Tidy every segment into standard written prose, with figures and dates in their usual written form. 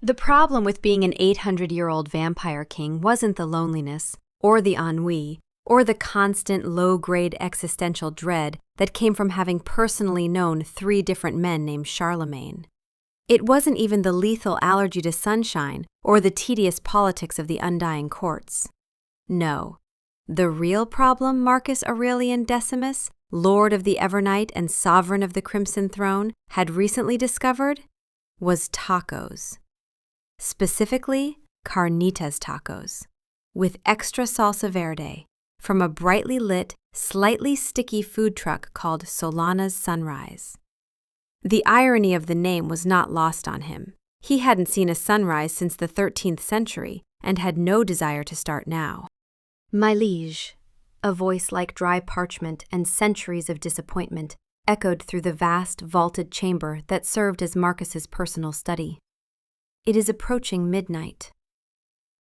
The problem with being an 800-year-old vampire king wasn't the loneliness, or the ennui, or the constant low-grade existential dread that came from having personally known 3 different men named Charlemagne. It wasn't even the lethal allergy to sunshine or the tedious politics of the undying courts. No. The real problem Marcus Aurelian Decimus, Lord of the Evernight and Sovereign of the Crimson Throne, had recently discovered was tacos. Specifically, carnitas tacos, with extra salsa verde, from a brightly lit, slightly sticky food truck called Solana's Sunrise. The irony of the name was not lost on him. He hadn't seen a sunrise since the 13th century and had no desire to start now. My liege, a voice like dry parchment and centuries of disappointment, echoed through the vast, vaulted chamber that served as Marcus's personal study. It is approaching midnight.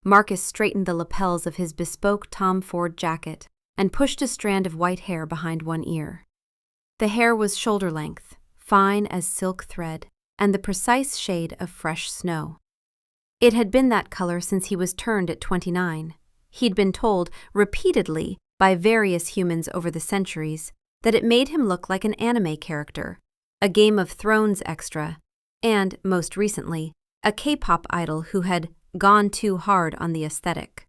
Marcus straightened the lapels of his bespoke Tom Ford jacket and pushed a strand of white hair behind one ear. The hair was shoulder length, fine as silk thread, and the precise shade of fresh snow. It had been that color since he was turned at 29. He'd been told, repeatedly, by various humans over the centuries, that it made him look like an anime character, a Game of Thrones extra, and, most recently, a K-pop idol who had gone too hard on the aesthetic.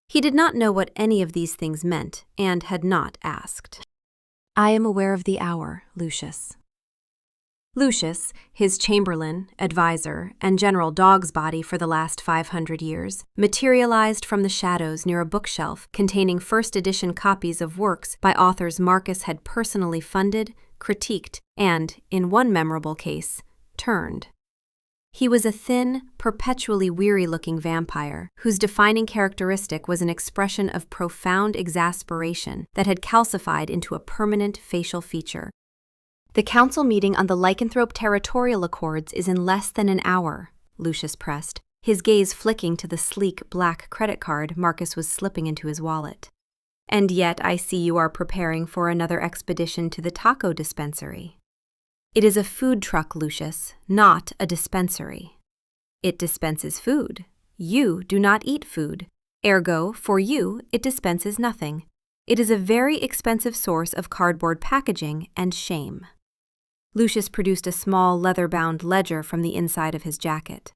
He did not know what any of these things meant and had not asked. I am aware of the hour, Lucius. Lucius, his chamberlain, advisor, and general dog's body for the last 500 years, materialized from the shadows near a bookshelf containing first-edition copies of works by authors Marcus had personally funded, critiqued, and, in one memorable case, turned. He was a thin, perpetually weary-looking vampire whose defining characteristic was an expression of profound exasperation that had calcified into a permanent facial feature. The council meeting on the Lycanthrope Territorial Accords is in less than an hour, Lucius pressed, his gaze flicking to the sleek black credit card Marcus was slipping into his wallet. And yet I see you are preparing for another expedition to the taco dispensary. It is a food truck, Lucius, not a dispensary. It dispenses food. You do not eat food. Ergo, for you, it dispenses nothing. It is a very expensive source of cardboard packaging and shame. Lucius produced a small leather-bound ledger from the inside of his jacket.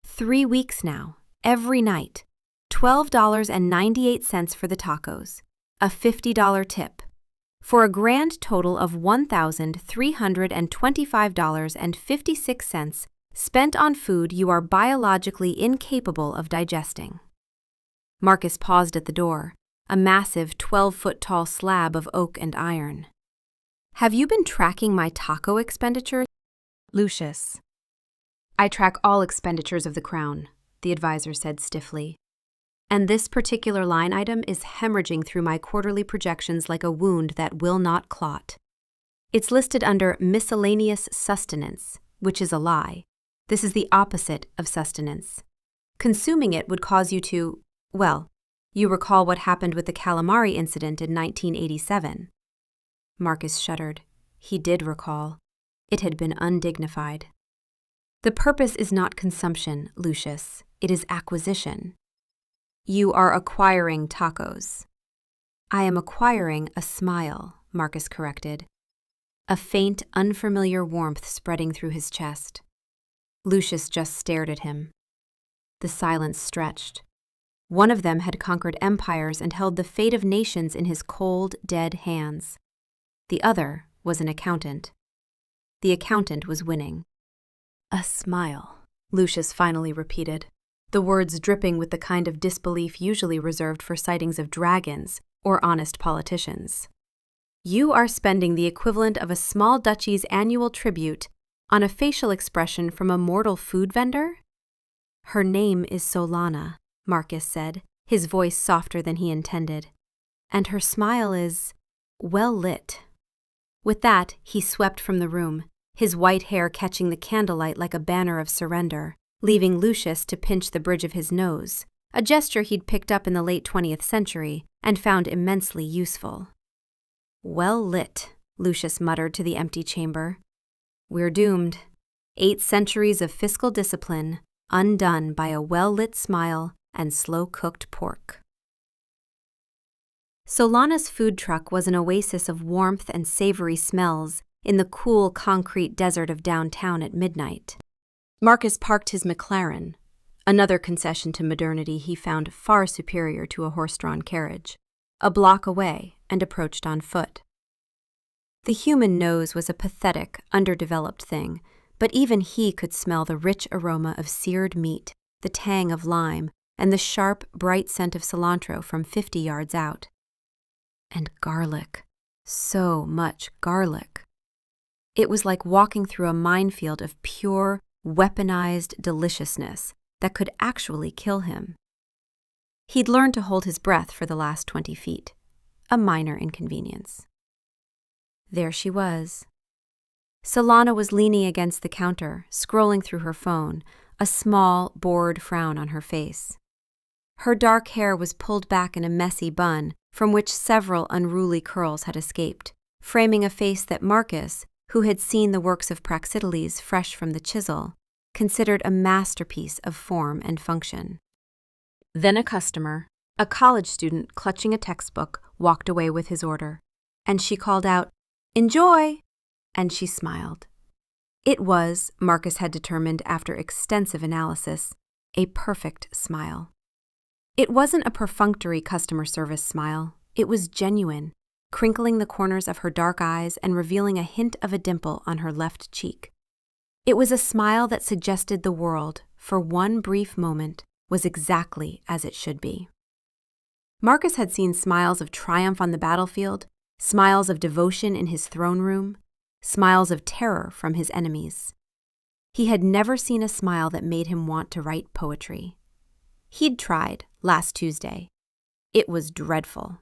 3 weeks now, every night, $12.98 for the tacos, a $50 tip, for a grand total of $1,325.56 spent on food you are biologically incapable of digesting. Marcus paused at the door, a massive 12-foot-tall slab of oak and iron. Have you been tracking my taco expenditure? Lucius. I track all expenditures of the crown, the advisor said stiffly. And this particular line item is hemorrhaging through my quarterly projections like a wound that will not clot. It's listed under miscellaneous sustenance, which is a lie. This is the opposite of sustenance. Consuming it would cause you to, well, you recall what happened with the calamari incident in 1987. Marcus shuddered. He did recall. It had been undignified. The purpose is not consumption, Lucius. It is acquisition. You are acquiring tacos. I am acquiring a smile, Marcus corrected. A faint, unfamiliar warmth spreading through his chest. Lucius just stared at him. The silence stretched. One of them had conquered empires and held the fate of nations in his cold, dead hands. The other was an accountant. The accountant was winning. A smile, Lucius finally repeated, the words dripping with the kind of disbelief usually reserved for sightings of dragons or honest politicians. You are spending the equivalent of a small duchy's annual tribute on a facial expression from a mortal food vendor? Her name is Solana, Marcus said, his voice softer than he intended. And her smile is well lit. With that, he swept from the room, his white hair catching the candlelight like a banner of surrender, leaving Lucius to pinch the bridge of his nose, a gesture he'd picked up in the late 20th century and found immensely useful. Well lit, Lucius muttered to the empty chamber. We're doomed. 8 centuries of fiscal discipline, undone by a well-lit smile and slow-cooked pork. Solana's food truck was an oasis of warmth and savory smells in the cool concrete desert of downtown at midnight. Marcus parked his McLaren, another concession to modernity he found far superior to a horse-drawn carriage, a block away and approached on foot. The human nose was a pathetic, underdeveloped thing, but even he could smell the rich aroma of seared meat, the tang of lime, and the sharp, bright scent of cilantro from 50 yards out. And garlic. So much garlic. It was like walking through a minefield of pure, weaponized deliciousness that could actually kill him. He'd learned to hold his breath for the last 20 feet, a minor inconvenience. There she was. Solana was leaning against the counter, scrolling through her phone, a small, bored frown on her face. Her dark hair was pulled back in a messy bun from which several unruly curls had escaped, framing a face that Marcus, who had seen the works of Praxiteles fresh from the chisel, considered a masterpiece of form and function. Then a customer, a college student clutching a textbook, walked away with his order, and she called out, "Enjoy!" and she smiled. It was, Marcus had determined after extensive analysis, a perfect smile. It wasn't a perfunctory customer service smile. It was genuine, crinkling the corners of her dark eyes and revealing a hint of a dimple on her left cheek. It was a smile that suggested the world, for one brief moment, was exactly as it should be. Marcus had seen smiles of triumph on the battlefield, smiles of devotion in his throne room, smiles of terror from his enemies. He had never seen a smile that made him want to write poetry. He'd tried last Tuesday. It was dreadful.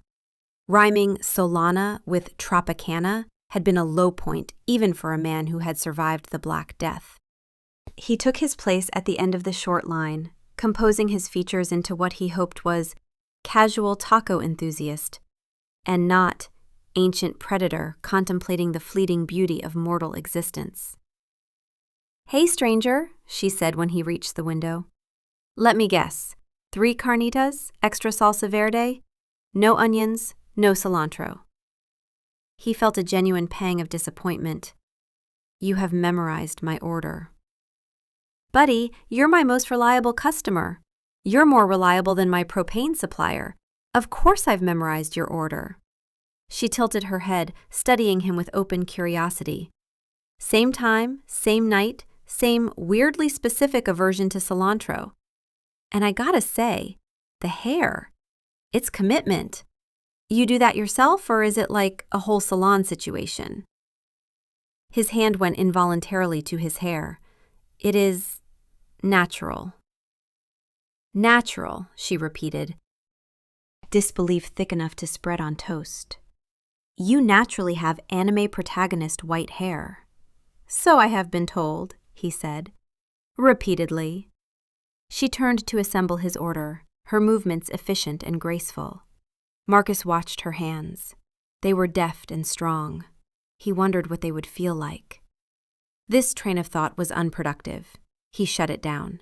Rhyming Solana with Tropicana had been a low point even for a man who had survived the Black Death. He took his place at the end of the short line, composing his features into what he hoped was casual taco enthusiast, and not ancient predator contemplating the fleeting beauty of mortal existence. "Hey, stranger," she said when he reached the window. "Let me guess. 3 carnitas, extra salsa verde, no onions, no cilantro." He felt a genuine pang of disappointment. "You have memorized my order." "Buddy, you're my most reliable customer. You're more reliable than my propane supplier. Of course I've memorized your order." She tilted her head, studying him with open curiosity. Same time, same night, same weirdly specific aversion to cilantro. And I gotta say, the hair. It's commitment. You do that yourself, or is it like a whole salon situation? His hand went involuntarily to his hair. "It is natural." "Natural," she repeated, disbelief thick enough to spread on toast. "You naturally have anime protagonist white hair." "So I have been told," he said, repeatedly. She turned to assemble his order, her movements efficient and graceful. Marcus watched her hands. They were deft and strong. He wondered what they would feel like. This train of thought was unproductive. He shut it down.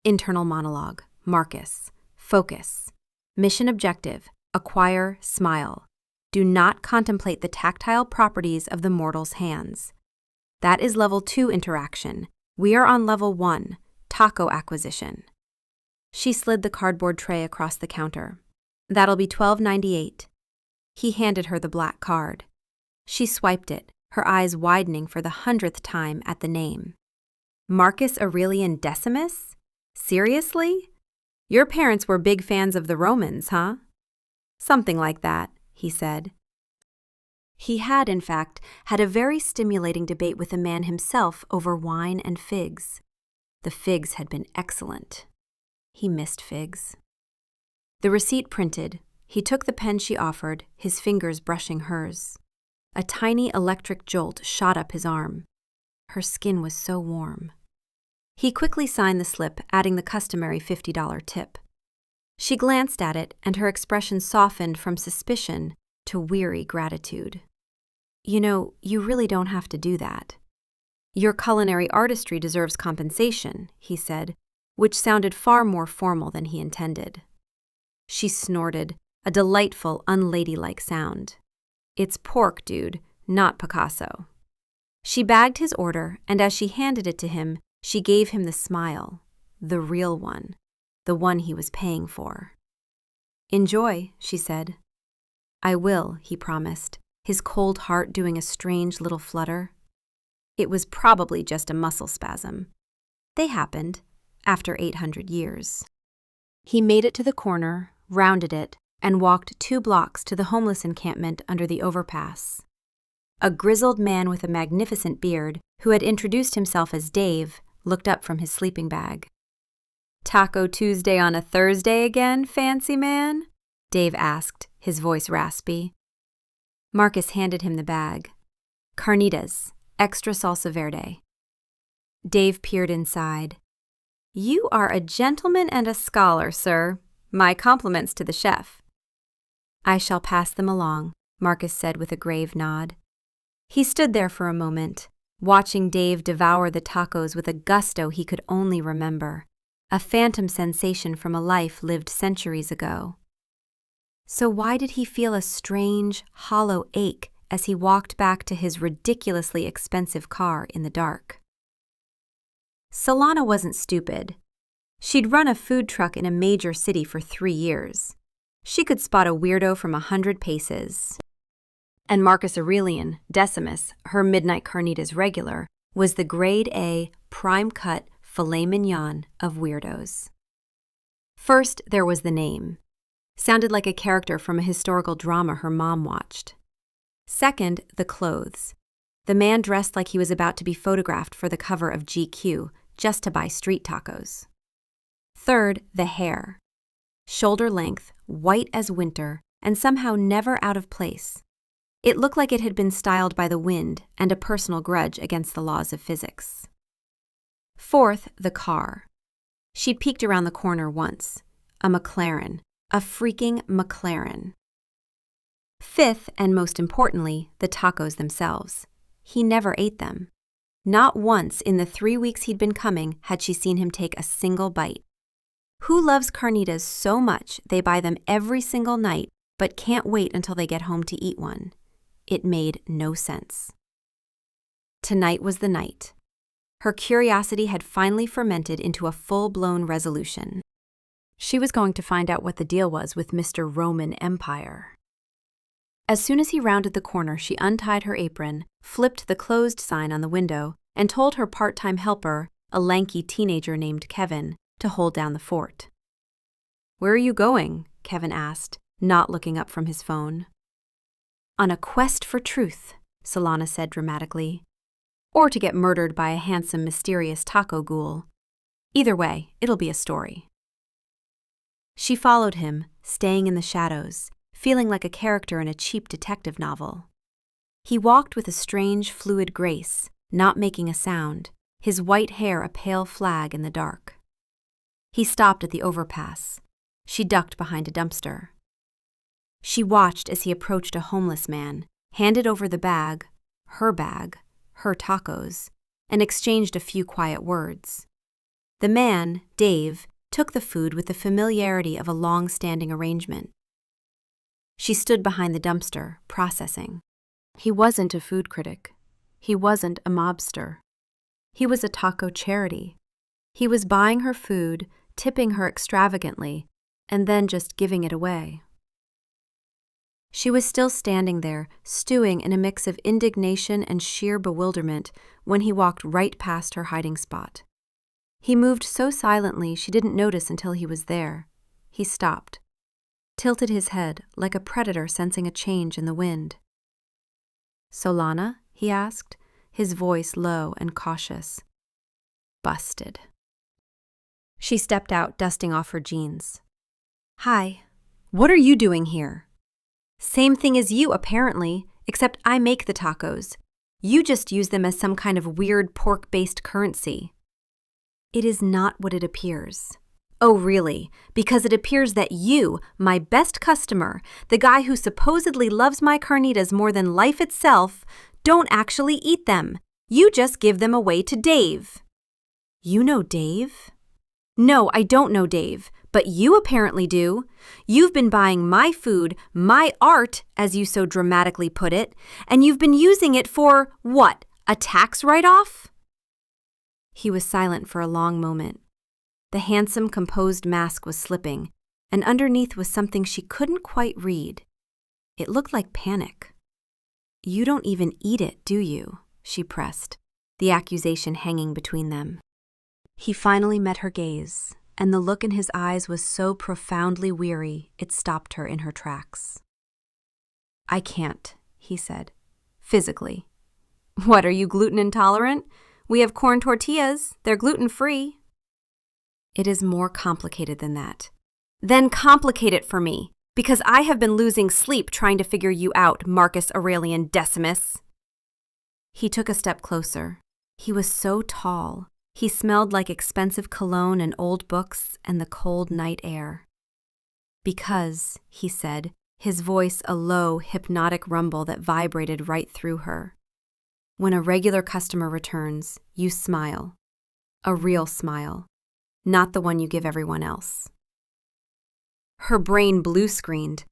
Internal monologue. Marcus. Focus. Mission objective. Acquire smile. Do not contemplate the tactile properties of the mortal's hands. That is level 2 interaction. We are on level 1, taco acquisition. She slid the cardboard tray across the counter. "That'll be $12.98. He handed her the black card. She swiped it, her eyes widening for the 100th time at the name. "Marcus Aurelian Decimus? Seriously? Your parents were big fans of the Romans, huh?" "Something like that," he said. He had, in fact, had a very stimulating debate with the man himself over wine and figs. The figs had been excellent. He missed figs. The receipt printed, he took the pen she offered, his fingers brushing hers. A tiny electric jolt shot up his arm. Her skin was so warm. He quickly signed the slip, adding the customary $50 tip. She glanced at it, and her expression softened from suspicion to weary gratitude. "You know, you really don't have to do that. Your culinary artistry deserves compensation," he said, which sounded far more formal than he intended. She snorted, a delightful, unladylike sound. "It's pork, dude, not Picasso." She bagged his order, and as she handed it to him, she gave him the smile, the real one, the one he was paying for. "Enjoy," she said. "I will," he promised, his cold heart doing a strange little flutter. It was probably just a muscle spasm. They happened, after 800 years. He made it to the corner, rounded it, and walked 2 blocks to the homeless encampment under the overpass. A grizzled man with a magnificent beard, who had introduced himself as Dave, looked up from his sleeping bag. "Taco Tuesday on a Thursday again, fancy man?" Dave asked, his voice raspy. Marcus handed him the bag. "Carnitas, extra salsa verde." Dave peered inside. "You are a gentleman and a scholar, sir. My compliments to the chef." "I shall pass them along," Marcus said with a grave nod. He stood there for a moment, watching Dave devour the tacos with a gusto he could only remember, a phantom sensation from a life lived centuries ago. So why did he feel a strange, hollow ache as he walked back to his ridiculously expensive car in the dark? Solana wasn't stupid. She'd run a food truck in a major city for 3 years. She could spot a weirdo from 100 paces. And Marcus Aurelian, Decimus, her midnight carnitas regular, was the grade A, prime-cut filet mignon of weirdos. First, there was the name. Sounded like a character from a historical drama her mom watched. Second, the clothes. The man dressed like he was about to be photographed for the cover of GQ, just to buy street tacos. Third, the hair. Shoulder length, white as winter, and somehow never out of place. It looked like it had been styled by the wind and a personal grudge against the laws of physics. Fourth, the car. She'd peeked around the corner once. A McLaren. A freaking McLaren. Fifth, and most importantly, the tacos themselves. He never ate them. Not once in the 3 weeks he'd been coming had she seen him take a single bite. Who loves carnitas so much they buy them every single night but can't wait until they get home to eat one? It made no sense. Tonight was the night. Her curiosity had finally fermented into a full-blown resolution. She was going to find out what the deal was with Mr. Roman Empire. As soon as he rounded the corner, she untied her apron, flipped the closed sign on the window, and told her part-time helper, a lanky teenager named Kevin, to hold down the fort. "Where are you going?" Kevin asked, not looking up from his phone. "On a quest for truth," Solana said dramatically. "Or to get murdered by a handsome, mysterious taco ghoul. Either way, it'll be a story." She followed him, staying in the shadows, feeling like a character in a cheap detective novel. He walked with a strange, fluid grace, not making a sound, his white hair a pale flag in the dark. He stopped at the overpass. She ducked behind a dumpster. She watched as he approached a homeless man, handed over the bag, her tacos, and exchanged a few quiet words. The man, Dave, took the food with the familiarity of a long-standing arrangement. She stood behind the dumpster, processing. He wasn't a food critic. He wasn't a mobster. He was a taco charity. He was buying her food, tipping her extravagantly, and then just giving it away. She was still standing there, stewing in a mix of indignation and sheer bewilderment, when he walked right past her hiding spot. He moved so silently she didn't notice until he was there. He stopped, tilted his head like a predator sensing a change in the wind. "Solana?" he asked, his voice low and cautious. "Busted." She stepped out, dusting off her jeans. "Hi. What are you doing here?" "Same thing as you, apparently, except I make the tacos. You just use them as some kind of weird pork-based currency." "It is not what it appears." "Oh, really? Because it appears that you, my best customer, the guy who supposedly loves my carnitas more than life itself, don't actually eat them. You just give them away to Dave." "You know Dave?" No, I don't know, Dave, but you apparently do. You've been buying my food, my art, as you so dramatically put it, and you've been using it for, what, a tax write-off? He was silent for a long moment. The handsome, composed mask was slipping, and underneath was something she couldn't quite read. It looked like panic. You don't even eat it, do you? She pressed, the accusation hanging between them. He finally met her gaze, and the look in his eyes was so profoundly weary it stopped her in her tracks. I can't, he said. Physically. What, are you gluten intolerant? We have corn tortillas. They're gluten-free. It is more complicated than that. Then complicate it for me, because I have been losing sleep trying to figure you out, Marcus Aurelian Decimus. He took a step closer. He was so tall. He smelled like expensive cologne and old books and the cold night air. Because, he said, his voice a low, hypnotic rumble that vibrated right through her. When a regular customer returns, you smile. A real smile. Not the one you give everyone else. Her brain blue-screened.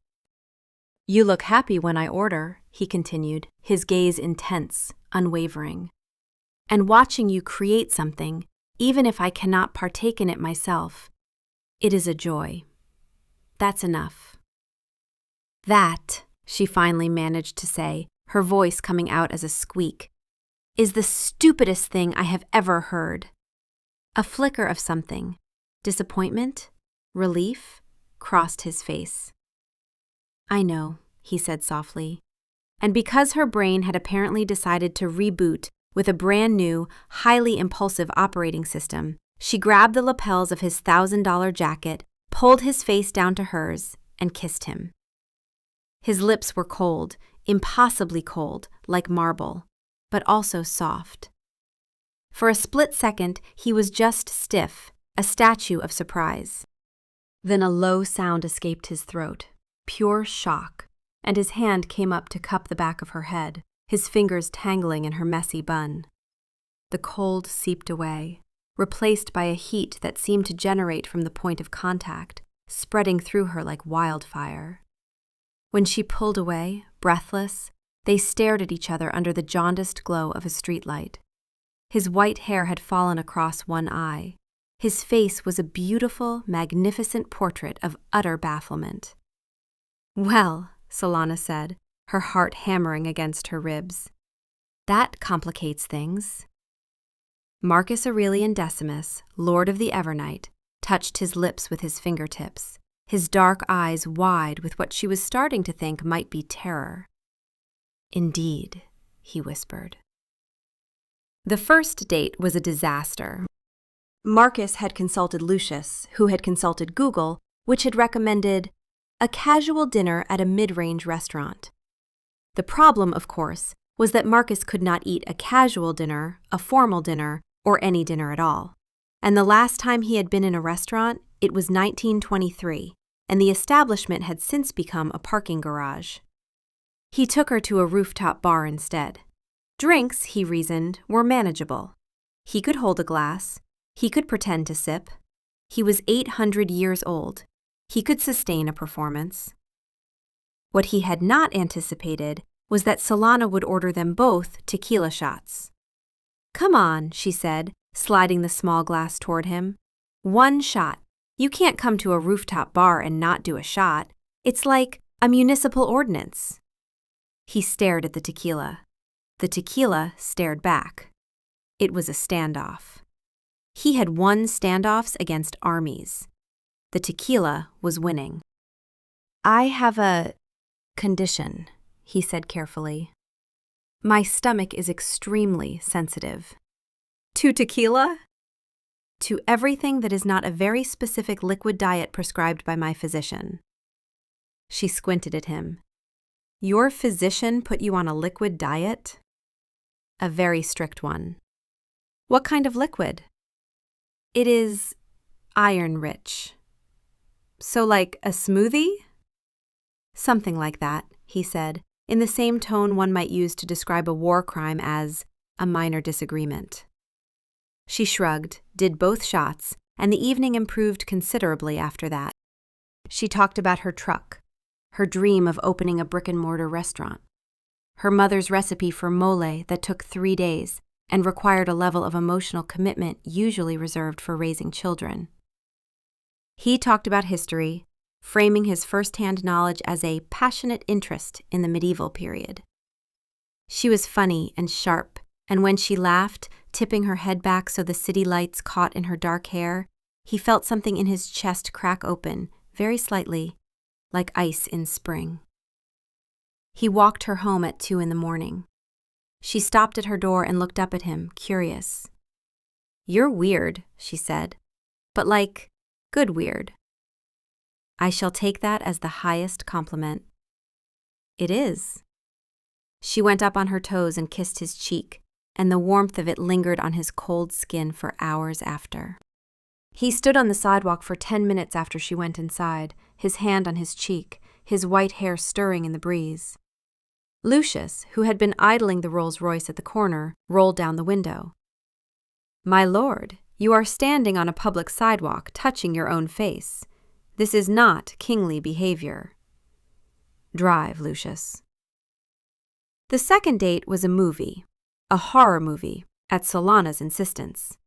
You look happy when I order, he continued, his gaze intense, unwavering. And watching you create something, even if I cannot partake in it myself, it is a joy. That's enough. That, she finally managed to say, her voice coming out as a squeak, is the stupidest thing I have ever heard. A flicker of something, disappointment, relief, crossed his face. I know, he said softly. And because her brain had apparently decided to reboot with a brand new, highly impulsive operating system, she grabbed the lapels of his $1,000 jacket, pulled his face down to hers, and kissed him. His lips were cold, impossibly cold, like marble, but also soft. For a split second, he was just stiff, a statue of surprise. Then a low sound escaped his throat, pure shock, and his hand came up to cup the back of her head, his fingers tangling in her messy bun. The cold seeped away, replaced by a heat that seemed to generate from the point of contact, spreading through her like wildfire. When she pulled away, breathless, they stared at each other under the jaundiced glow of a streetlight. His white hair had fallen across one eye. His face was a beautiful, magnificent portrait of utter bafflement. Well, Solana said, her heart hammering against her ribs. That complicates things. Marcus Aurelian Decimus, Lord of the Evernight, touched his lips with his fingertips, his dark eyes wide with what she was starting to think might be terror. Indeed, he whispered. The first date was a disaster. Marcus had consulted Lucius, who had consulted Google, which had recommended a casual dinner at a mid-range restaurant. The problem, of course, was that Marcus could not eat a casual dinner, a formal dinner, or any dinner at all. And the last time he had been in a restaurant, it was 1923, and the establishment had since become a parking garage. He took her to a rooftop bar instead. Drinks, he reasoned, were manageable. He could hold a glass. He could pretend to sip. He was 800 years old. He could sustain a performance. What he had not anticipated was that Solana would order them both tequila shots. Come on, she said, sliding the small glass toward him. One shot. You can't come to a rooftop bar and not do a shot. It's like a municipal ordinance. He stared at the tequila. The tequila stared back. It was a standoff. He had won standoffs against armies. The tequila was winning. I have a condition, he said carefully. My stomach is extremely sensitive. To tequila? To everything that is not a very specific liquid diet prescribed by my physician. She squinted at him. Your physician put you on a liquid diet? A very strict one. What kind of liquid? It is iron-rich. So like a smoothie? Something like that, he said, in the same tone one might use to describe a war crime as a minor disagreement. She shrugged, did both shots, and the evening improved considerably after that. She talked about her truck, her dream of opening a brick-and-mortar restaurant, her mother's recipe for mole that took 3 days and required a level of emotional commitment usually reserved for raising children. He talked about history, framing his first-hand knowledge as a passionate interest in the medieval period. She was funny and sharp, and when she laughed, tipping her head back so the city lights caught in her dark hair, he felt something in his chest crack open, very slightly, like ice in spring. He walked her home at 2 a.m. She stopped at her door and looked up at him, curious. "You're weird," she said, "but like, good weird." "I shall take that as the highest compliment." "It is." She went up on her toes and kissed his cheek, and the warmth of it lingered on his cold skin for hours after. He stood on the sidewalk for 10 minutes after she went inside, his hand on his cheek, his white hair stirring in the breeze. Lucius, who had been idling the Rolls-Royce at the corner, rolled down the window. "My lord, you are standing on a public sidewalk, touching your own face. This is not kingly behavior." "Drive, Lucius." The second date was a movie, a horror movie, at Solana's insistence.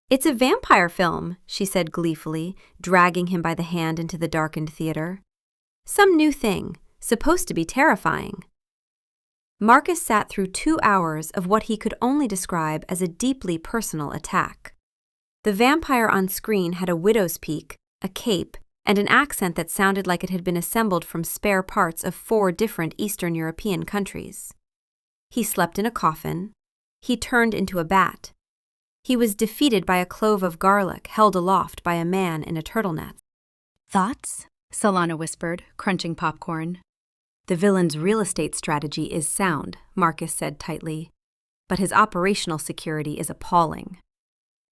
"It's a vampire film," she said gleefully, dragging him by the hand into the darkened theater. "Some new thing, supposed to be terrifying." Marcus sat through 2 hours of what he could only describe as a deeply personal attack. The vampire on screen had a widow's peak, a cape, and an accent that sounded like it had been assembled from spare parts of 4 different Eastern European countries. He slept in a coffin. He turned into a bat. He was defeated by a clove of garlic held aloft by a man in a turtleneck. "Thoughts?" Solana whispered, crunching popcorn. "The villain's real estate strategy is sound," Marcus said tightly, "but his operational security is appalling."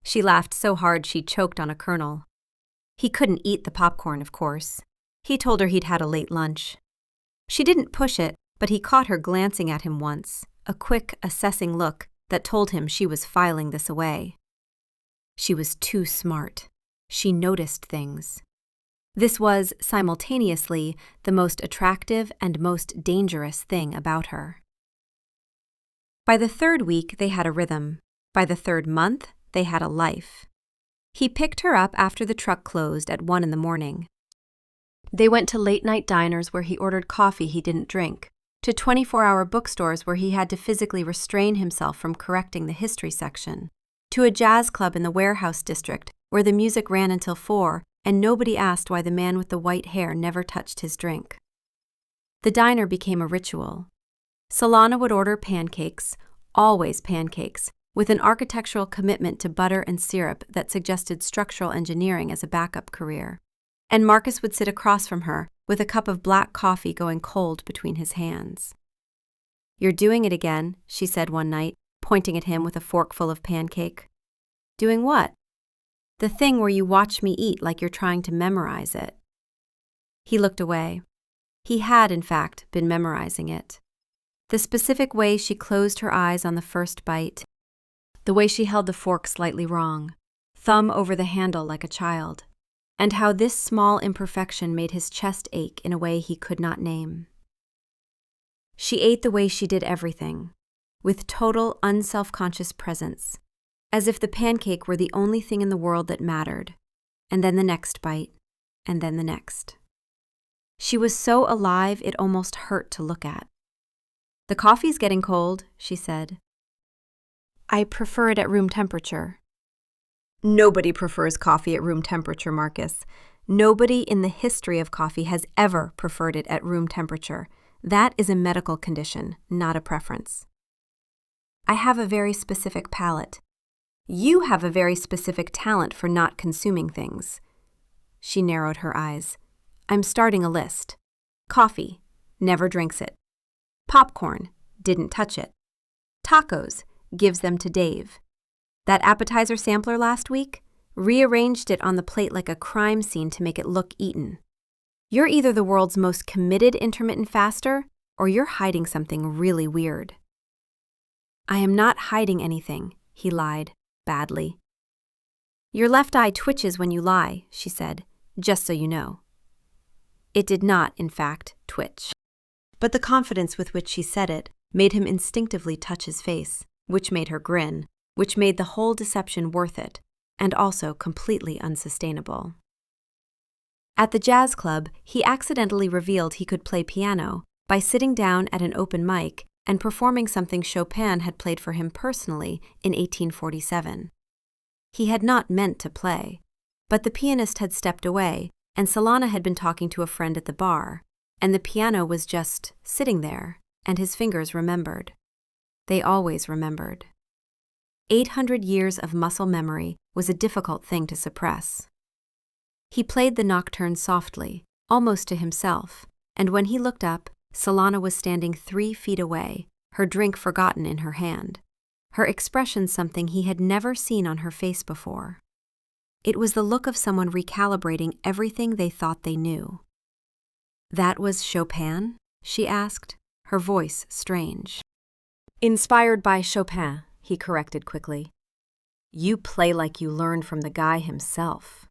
She laughed so hard she choked on a kernel. He couldn't eat the popcorn, of course. He told her he'd had a late lunch. She didn't push it, but he caught her glancing at him once, a quick, assessing look that told him she was filing this away. She was too smart. She noticed things. This was, simultaneously, the most attractive and most dangerous thing about her. By the 3rd week, they had a rhythm. By the 3rd month, they had a life. He picked her up after the truck closed at 1 a.m. They went to late-night diners where he ordered coffee he didn't drink, to 24-hour bookstores where he had to physically restrain himself from correcting the history section, to a jazz club in the warehouse district where the music ran until 4 and nobody asked why the man with the white hair never touched his drink. The diner became a ritual. Solana would order pancakes, always pancakes, with an architectural commitment to butter and syrup that suggested structural engineering as a backup career. And Marcus would sit across from her with a cup of black coffee going cold between his hands. "You're doing it again," she said one night, pointing at him with a forkful of pancake. "Doing what?" "The thing where you watch me eat like you're trying to memorize it." He looked away. He had, in fact, been memorizing it. The specific way she closed her eyes on the first bite, the way she held the fork slightly wrong, thumb over the handle like a child, and how this small imperfection made his chest ache in a way he could not name. She ate the way she did everything, with total unself-conscious presence, as if the pancake were the only thing in the world that mattered, and then the next bite, and then the next. She was so alive it almost hurt to look at. "The coffee's getting cold," she said. "I prefer it at room temperature." "Nobody prefers coffee at room temperature, Marcus. Nobody in the history of coffee has ever preferred it at room temperature. That is a medical condition, not a preference." "I have a very specific palate." "You have a very specific talent for not consuming things." She narrowed her eyes. "I'm starting a list. Coffee, never drinks it. Popcorn, didn't touch it. Tacos, gives them to Dave. That appetizer sampler last week, rearranged it on the plate like a crime scene to make it look eaten. You're either the world's most committed intermittent faster, or you're hiding something really weird." "I am not hiding anything," he lied, badly. "Your left eye twitches when you lie," she said, "just so you know." It did not, in fact, twitch. But the confidence with which she said it made him instinctively touch his face, which made her grin, which made the whole deception worth it, and also completely unsustainable. At the jazz club, he accidentally revealed he could play piano by sitting down at an open mic and performing something Chopin had played for him personally in 1847. He had not meant to play, but the pianist had stepped away, and Solana had been talking to a friend at the bar, and the piano was just sitting there, and his fingers remembered. They always remembered. 800 years of muscle memory was a difficult thing to suppress. He played the nocturne softly, almost to himself, and when he looked up, Solana was standing 3 feet away, her drink forgotten in her hand, her expression something he had never seen on her face before. It was the look of someone recalibrating everything they thought they knew. "That was Chopin?" she asked, her voice strange. "Inspired by Chopin," he corrected quickly. "You play like you learned from the guy himself."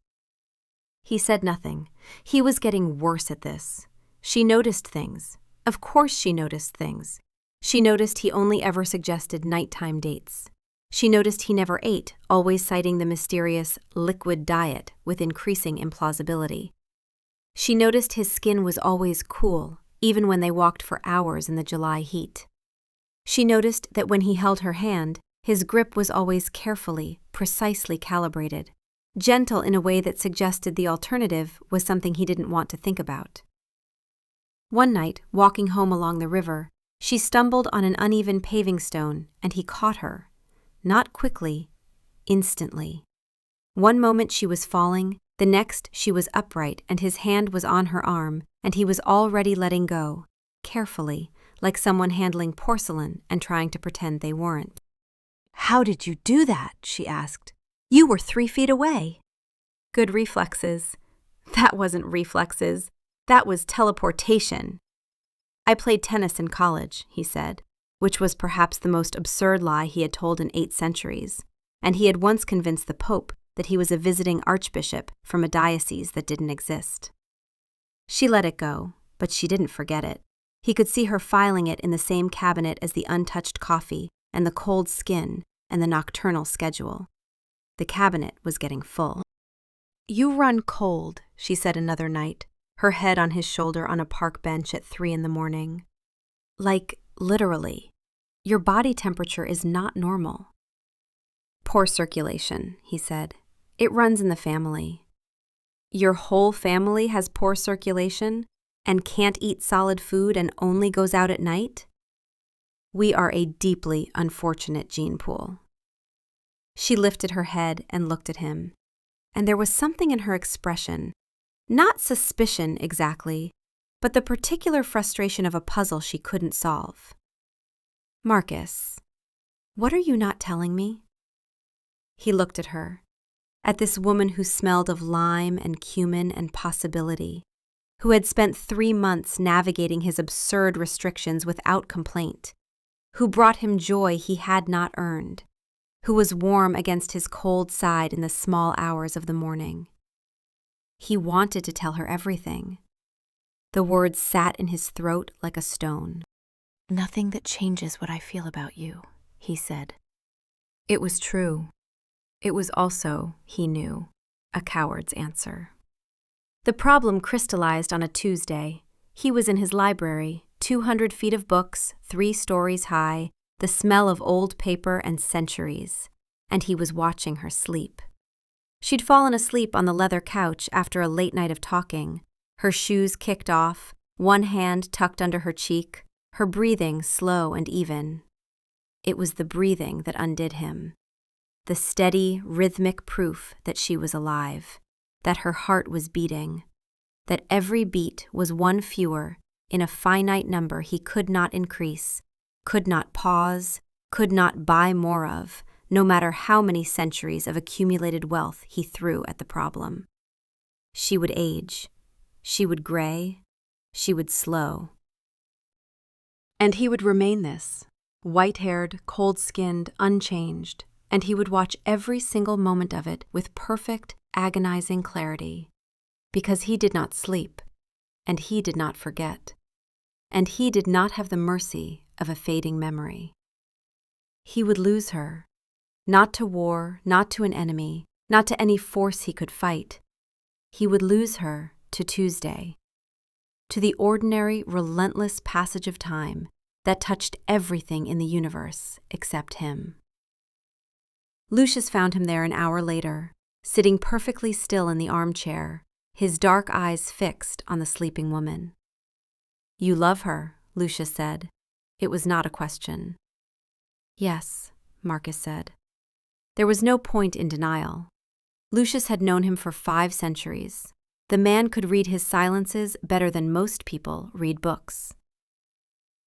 He said nothing. He was getting worse at this. She noticed things. Of course she noticed things. She noticed he only ever suggested nighttime dates. She noticed he never ate, always citing the mysterious liquid diet with increasing implausibility. She noticed his skin was always cool, even when they walked for hours in the July heat. She noticed that when he held her hand, his grip was always carefully, precisely calibrated, gentle in a way that suggested the alternative was something he didn't want to think about. One night, walking home along the river, she stumbled on an uneven paving stone, and he caught her. Not quickly, instantly. One moment she was falling, the next she was upright and his hand was on her arm, and he was already letting go, carefully, like someone handling porcelain and trying to pretend they weren't. "How did you do that?" she asked. "You were 3 feet away." "Good reflexes." That wasn't reflexes. That was teleportation. "I played tennis in college," he said, which was perhaps the most absurd lie he had told in 8 centuries, and he had once convinced the Pope that he was a visiting archbishop from a diocese that didn't exist. She let it go, but she didn't forget it. He could see her filing it in the same cabinet as the untouched coffee and the cold skin and the nocturnal schedule. The cabinet was getting full. "You run cold," she said another night, her head on his shoulder on a park bench at 3 a.m. "Like, literally. Your body temperature is not normal." "Poor circulation," he said. "It runs in the family." "Your whole family has poor circulation and can't eat solid food and only goes out at night? We are a deeply unfortunate gene pool." She lifted her head and looked at him, and there was something in her expression, not suspicion exactly, but the particular frustration of a puzzle she couldn't solve. "Marcus, what are you not telling me?" He looked at her, at this woman who smelled of lime and cumin and possibility, who had spent 3 months navigating his absurd restrictions without complaint, who brought him joy he had not earned, who was warm against his cold side in the small hours of the morning. He wanted to tell her everything. The words sat in his throat like a stone. "Nothing that changes what I feel about you," he said. It was true. It was also, he knew, a coward's answer. The problem crystallized on a Tuesday. He was in his library, 200 feet of books, 3 stories high, the smell of old paper and centuries, and he was watching her sleep. She'd fallen asleep on the leather couch after a late night of talking, her shoes kicked off, one hand tucked under her cheek, her breathing slow and even. It was the breathing that undid him, the steady, rhythmic proof that she was alive, that her heart was beating, that every beat was one fewer in a finite number he could not increase, could not pause, could not buy more of, no matter how many centuries of accumulated wealth he threw at the problem. She would age, she would gray, she would slow. And he would remain this, white-haired, cold-skinned, unchanged, and he would watch every single moment of it with perfect, agonizing clarity, because he did not sleep, and he did not forget, and he did not have the mercy of a fading memory. He would lose her, not to war, not to an enemy, not to any force he could fight. He would lose her to Tuesday, to the ordinary, relentless passage of time that touched everything in the universe except him. Lucius found him there an hour later, sitting perfectly still in the armchair, his dark eyes fixed on the sleeping woman. "You love her," Lucius said. It was not a question. "Yes," Marcus said. There was no point in denial. Lucius had known him for 5 centuries. The man could read his silences better than most people read books.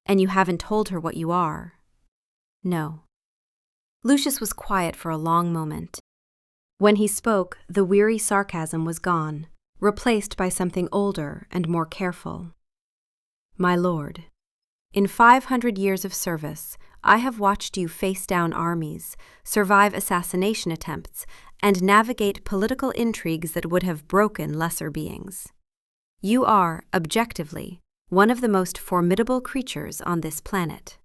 "And you haven't told her what you are?" "No." Lucius was quiet for a long moment. When he spoke, the weary sarcasm was gone, replaced by something older and more careful. "My lord, in 500 years of service, I have watched you face down armies, survive assassination attempts, and navigate political intrigues that would have broken lesser beings. You are, objectively, one of the most formidable creatures on this planet."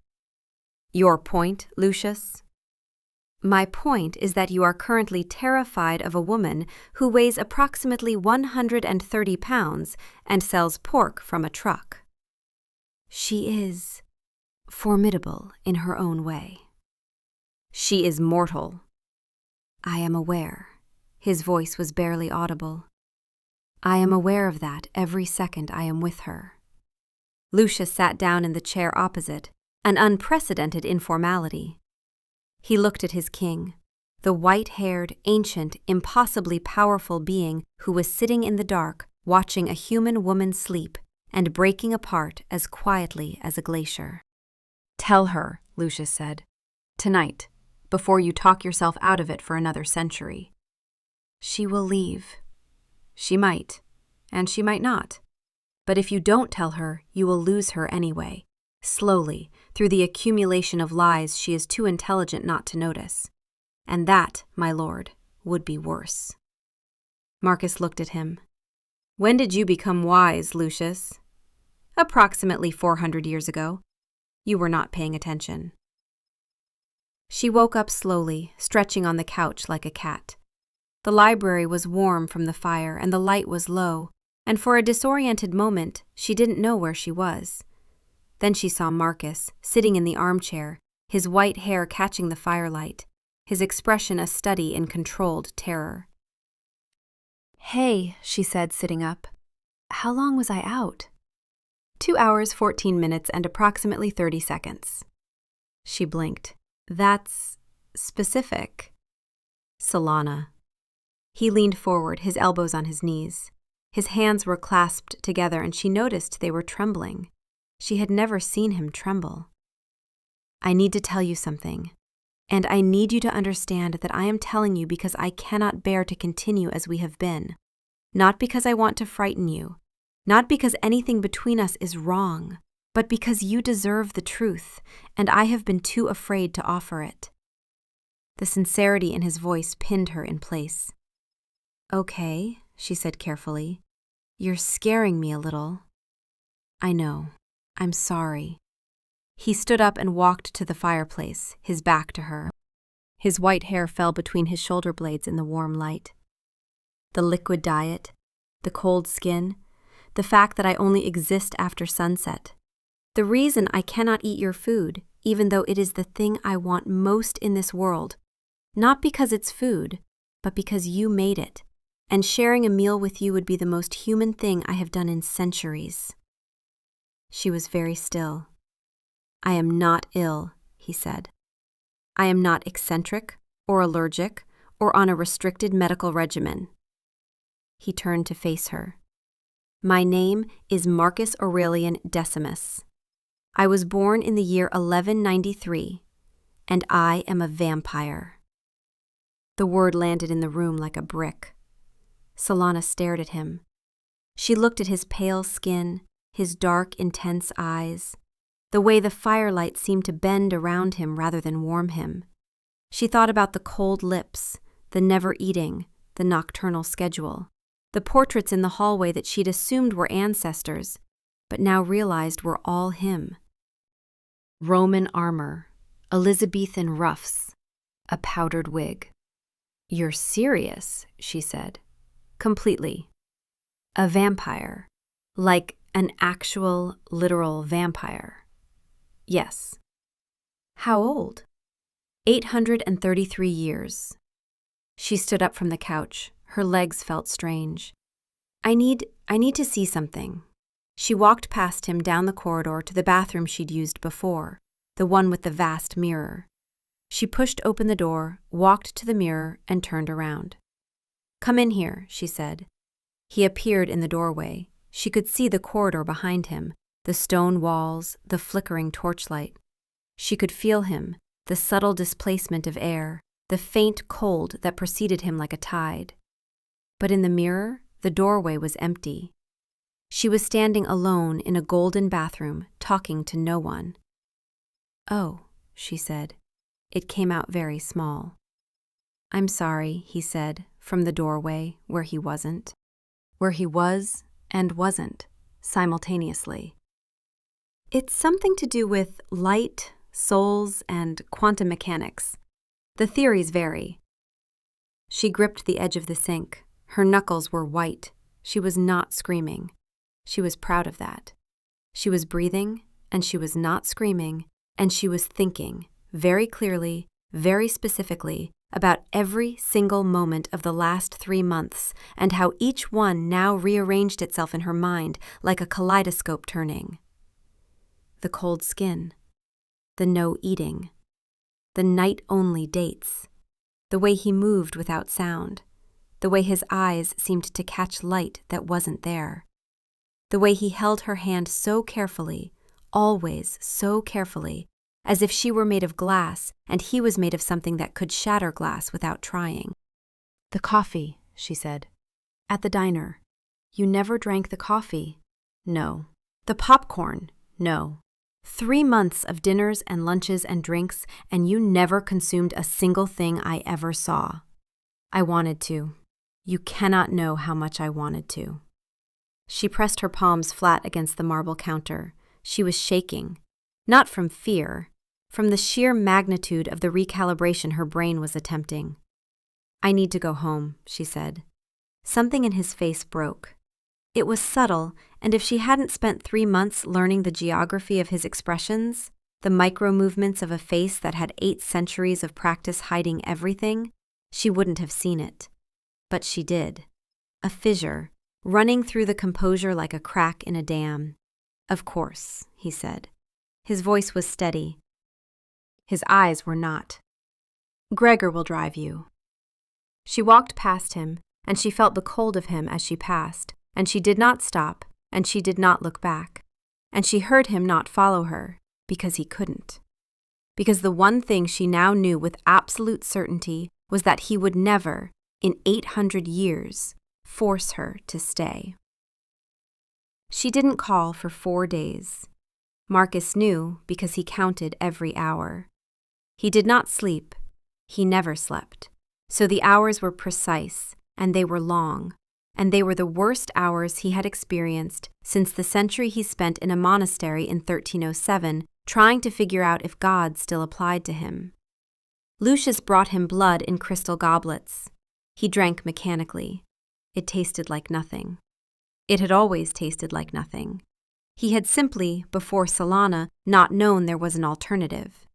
"Your point, Lucius?" "My point is that you are currently terrified of a woman who weighs approximately 130 pounds and sells pork from a truck." "She is formidable in her own way." "She is mortal." "I am aware." His voice was barely audible. "I am aware of that every second I am with her." Lucius sat down in the chair opposite, an unprecedented informality. He looked at his king, the white-haired, ancient, impossibly powerful being who was sitting in the dark, watching a human woman sleep and breaking apart as quietly as a glacier. "Tell her," Lucius said, "tonight, before you talk yourself out of it for another century." "She will leave." "She might, and she might not. But if you don't tell her, you will lose her anyway, slowly, through the accumulation of lies she is too intelligent not to notice. And that, my lord, would be worse." Marcus looked at him. "When did you become wise, Lucius?" "Approximately 400 years ago. You were not paying attention." She woke up slowly, stretching on the couch like a cat. The library was warm from the fire and the light was low, and for a disoriented moment, she didn't know where she was. Then she saw Marcus, sitting in the armchair, his white hair catching the firelight, his expression a study in controlled terror. "Hey," she said, sitting up. "How long was I out?" 2 hours, 14 minutes, and approximately 30 seconds. She blinked. "That's specific." "Solana." He leaned forward, his elbows on his knees. His hands were clasped together, and she noticed they were trembling. She had never seen him tremble. "I need to tell you something, and I need you to understand that I am telling you because I cannot bear to continue as we have been. Not because I want to frighten you, not because anything between us is wrong, but because you deserve the truth, and I have been too afraid to offer it." The sincerity in his voice pinned her in place. "Okay," she said carefully. "You're scaring me a little." "I know. I'm sorry." He stood up and walked to the fireplace, his back to her. His white hair fell between his shoulder blades in the warm light. The liquid diet, the cold skin, the fact that I only exist after sunset. The reason I cannot eat your food, even though it is the thing I want most in this world, not because it's food, but because you made it, and sharing a meal with you would be the most human thing I have done in centuries. She was very still. "I am not ill," he said. "I am not eccentric or allergic or on a restricted medical regimen." He turned to face her. "My name is Marcus Aurelian Decimus. I was born in the year 1193, and I am a vampire." The word landed in the room like a brick. Solana stared at him. She looked at his pale skin, his dark, intense eyes, the way the firelight seemed to bend around him rather than warm him. She thought about the cold lips, the never eating, the nocturnal schedule, the portraits in the hallway that she'd assumed were ancestors, but now realized were all him. Roman armor, Elizabethan ruffs, a powdered wig. "You're serious," she said. "Completely. A vampire. Like an actual, literal vampire." "Yes." "How old?" 833 years. She stood up from the couch. Her legs felt strange. I need to see something." She walked past him down the corridor to the bathroom she'd used before, the one with the vast mirror. She pushed open the door, walked to the mirror, and turned around. "Come in here," she said. He appeared in the doorway. She could see the corridor behind him, the stone walls, the flickering torchlight. She could feel him, the subtle displacement of air, the faint cold that preceded him like a tide. But in the mirror, the doorway was empty. She was standing alone in a golden bathroom, talking to no one. "Oh," she said. It came out very small. "I'm sorry," he said, from the doorway, where he wasn't. Where he was and wasn't, simultaneously. "It's something to do with light, souls, and quantum mechanics. The theories vary." She gripped the edge of the sink. Her knuckles were white. She was not screaming. She was proud of that. She was breathing, and she was not screaming, and she was thinking, very clearly, very specifically, about every single moment of the last 3 months and how each one now rearranged itself in her mind like a kaleidoscope turning. The cold skin, the no eating, the night-only dates, the way he moved without sound, the way his eyes seemed to catch light that wasn't there, the way he held her hand so carefully, always so carefully, as if she were made of glass and he was made of something that could shatter glass without trying. "The coffee," she said. "At the diner. You never drank the coffee." "No." "The popcorn." "No." 3 months of dinners and lunches and drinks, and you never consumed a single thing I ever saw." "I wanted to. You cannot know how much I wanted to." She pressed her palms flat against the marble counter. She was shaking, not from fear, from the sheer magnitude of the recalibration her brain was attempting. "I need to go home," she said. Something in his face broke. It was subtle, and if she hadn't spent 3 months learning the geography of his expressions, the micro-movements of a face that had 8 centuries of practice hiding everything, she wouldn't have seen it. But she did. A fissure, running through the composure like a crack in a dam. "Of course," he said. His voice was steady. His eyes were not. "Gregor will drive you." She walked past him, and she felt the cold of him as she passed, and she did not stop, and she did not look back, and she heard him not follow her, because he couldn't. Because the one thing she now knew with absolute certainty was that he would never, in 800 years, force her to stay. She didn't call for 4 days. Marcus knew because he counted every hour. He did not sleep. He never slept. So the hours were precise, and they were long, and they were the worst hours he had experienced since the century he spent in a monastery in 1307 trying to figure out if God still applied to him. Lucius brought him blood in crystal goblets. He drank mechanically. It tasted like nothing. It had always tasted like nothing. He had simply, before Solana, not known there was an alternative.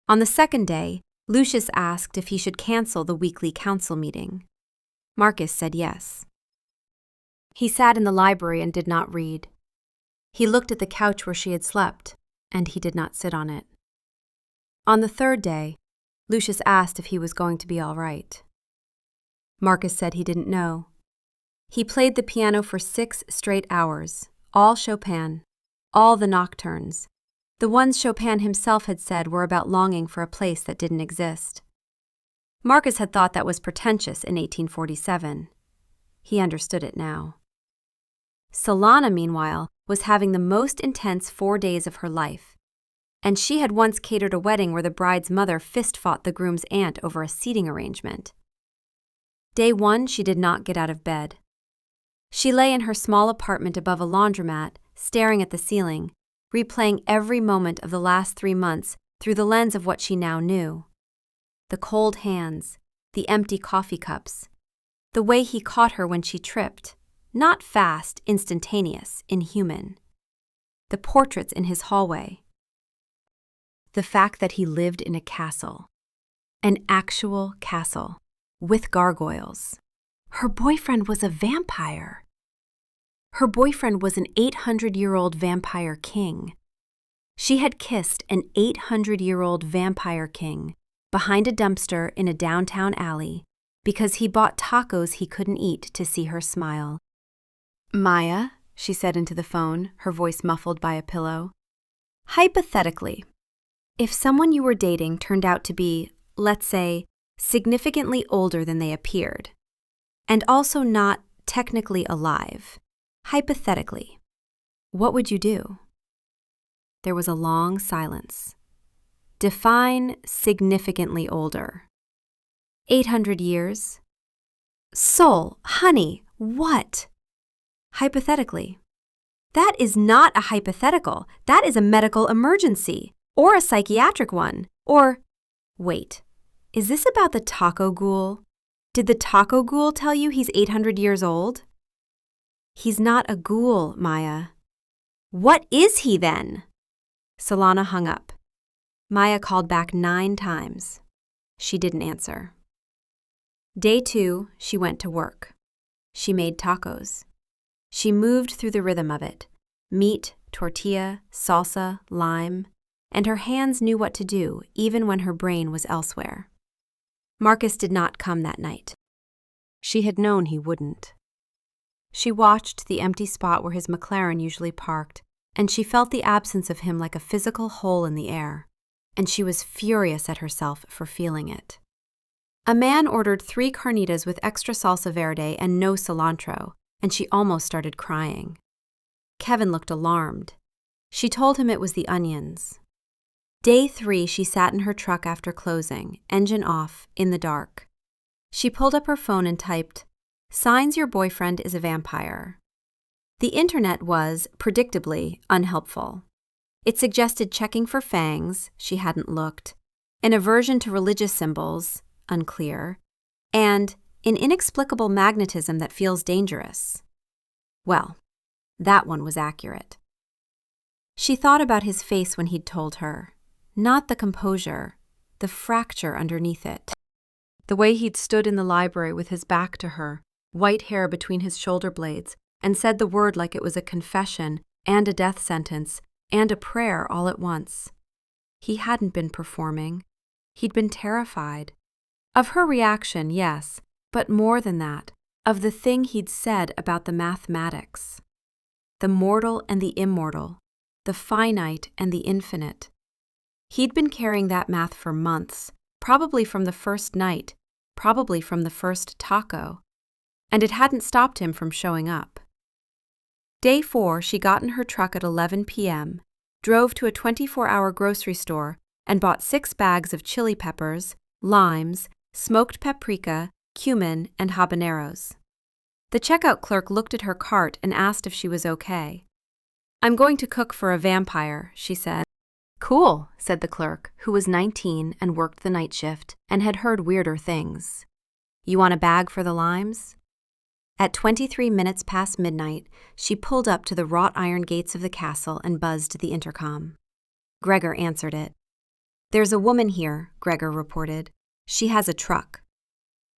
On the second day, Lucius asked if he should cancel the weekly council meeting. Marcus said yes. He sat in the library and did not read. He looked at the couch where she had slept, and he did not sit on it. On the third day, Lucius asked if he was going to be all right. Marcus said he didn't know. He played the piano for 6 straight hours, all Chopin, all the nocturnes, the ones Chopin himself had said were about longing for a place that didn't exist. Marcus had thought that was pretentious in 1847. He understood it now. Solana, meanwhile, was having the most intense 4 days of her life. and she had once catered a wedding where the bride's mother fist-fought the groom's aunt over a seating arrangement. Day 1, she did not get out of bed. She lay in her small apartment above a laundromat, staring at the ceiling, replaying every moment of the last 3 months through the lens of what she now knew. The cold hands, the empty coffee cups, the way he caught her when she tripped, not fast, instantaneous, inhuman. The portraits in his hallway. The fact that he lived in a castle. An actual castle. With gargoyles. Her boyfriend was a vampire. Her boyfriend was an 800-year-old vampire king. She had kissed an 800-year-old vampire king behind a dumpster in a downtown alley because he bought tacos he couldn't eat to see her smile. "Maya," she said into the phone, her voice muffled by a pillow. "Hypothetically, if someone you were dating turned out to be, let's say, significantly older than they appeared, and also not technically alive, hypothetically, what would you do?" There was a long silence. Define significantly older. 800 years? Soul, honey, what? Hypothetically. That is not a hypothetical. That is a medical emergency, or a psychiatric one, or… Wait, is this about the taco ghoul? Did the taco ghoul tell you he's 800 years old? He's not a ghoul, Maya. What is he then? Solana hung up. Maya called back 9 times. She didn't answer. Day 2, she went to work. She made tacos. She moved through the rhythm of it. Meat, tortilla, salsa, lime, and her hands knew what to do even when her brain was elsewhere. Marcus did not come that night. She had known he wouldn't. She watched the empty spot where his McLaren usually parked, and she felt the absence of him like a physical hole in the air, and she was furious at herself for feeling it. A man ordered 3 carnitas with extra salsa verde and no cilantro, and she almost started crying. Kevin looked alarmed. She told him it was the onions. Day 3, she sat in her truck after closing, engine off, in the dark. She pulled up her phone and typed, "Signs your boyfriend is a vampire." The internet was, predictably, unhelpful. It suggested checking for fangs, she hadn't looked, an aversion to religious symbols, unclear, and an inexplicable magnetism that feels dangerous. Well, that one was accurate. She thought about his face when he'd told her, not the composure, the fracture underneath it. The way he'd stood in the library with his back to her, white hair between his shoulder blades, and said the word like it was a confession and a death sentence and a prayer all at once. He hadn't been performing. He'd been terrified. Of her reaction, yes, but more than that, of the thing he'd said about the mathematics. The mortal and the immortal, the finite and the infinite. He'd been carrying that math for months, probably from the first night, probably from the first taco, and it hadn't stopped him from showing up. Day 4, she got in her truck at 11 p.m., drove to a 24-hour grocery store, and bought 6 bags of chili peppers, limes, smoked paprika, cumin, and habaneros. The checkout clerk looked at her cart and asked if she was okay. "I'm going to cook for a vampire," she said. "Cool," said the clerk, who was 19 and worked the night shift and had heard weirder things. "You want a bag for the limes?" At 23 minutes past midnight, she pulled up to the wrought iron gates of the castle and buzzed the intercom. Gregor answered it. "There's a woman here," Gregor reported. "She has a truck."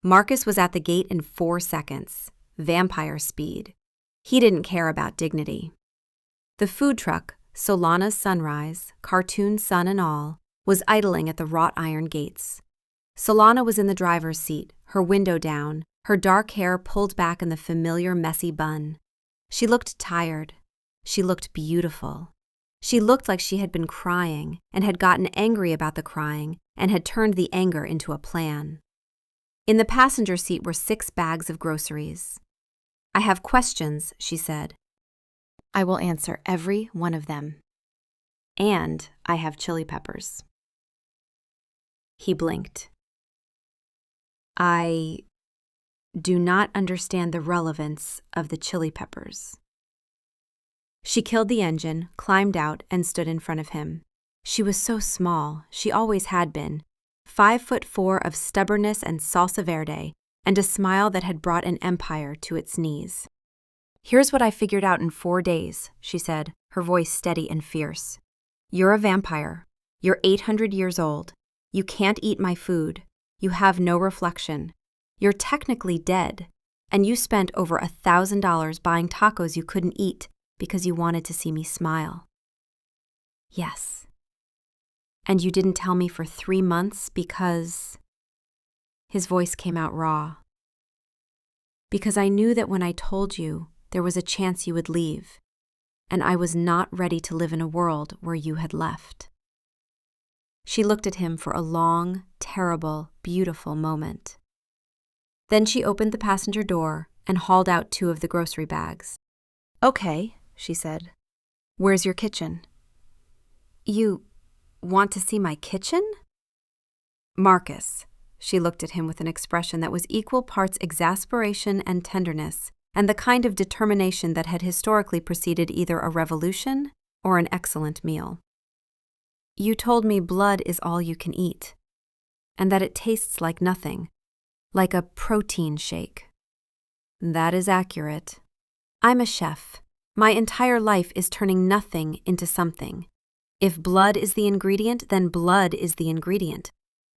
Marcus was at the gate in 4 seconds. Vampire speed. He didn't care about dignity. The food truck, Solana's Sunrise, cartoon sun and all, was idling at the wrought iron gates. Solana was in the driver's seat, her window down, her dark hair pulled back in the familiar messy bun. She looked tired. She looked beautiful. She looked like she had been crying and had gotten angry about the crying and had turned the anger into a plan. In the passenger seat were 6 bags of groceries. "I have questions," she said. "I will answer every one of them." And I have chili peppers. He blinked. I do not understand the relevance of the chili peppers. She killed the engine, climbed out, and stood in front of him. She was so small, she always had been, 5'4" of stubbornness and salsa verde, and a smile that had brought an empire to its knees. "Here's what I figured out in 4 days," she said, her voice steady and fierce. "You're a vampire. You're 800 years old. You can't eat my food. You have no reflection. You're technically dead, and you spent over $1,000 buying tacos you couldn't eat because you wanted to see me smile." "Yes." "And you didn't tell me for 3 months because—" His voice came out raw. "Because I knew that when I told you, there was a chance you would leave, and I was not ready to live in a world where you had left." She looked at him for a long, terrible, beautiful moment. Then she opened the passenger door and hauled out 2 of the grocery bags. "Okay," she said. "Where's your kitchen?" "You want to see my kitchen?" "Marcus." She looked at him with an expression that was equal parts exasperation and tenderness, and the kind of determination that had historically preceded either a revolution or an excellent meal. "You told me blood is all you can eat, and that it tastes like nothing, like a protein shake." "That is accurate." "I'm a chef. My entire life is turning nothing into something. If blood is the ingredient, then blood is the ingredient.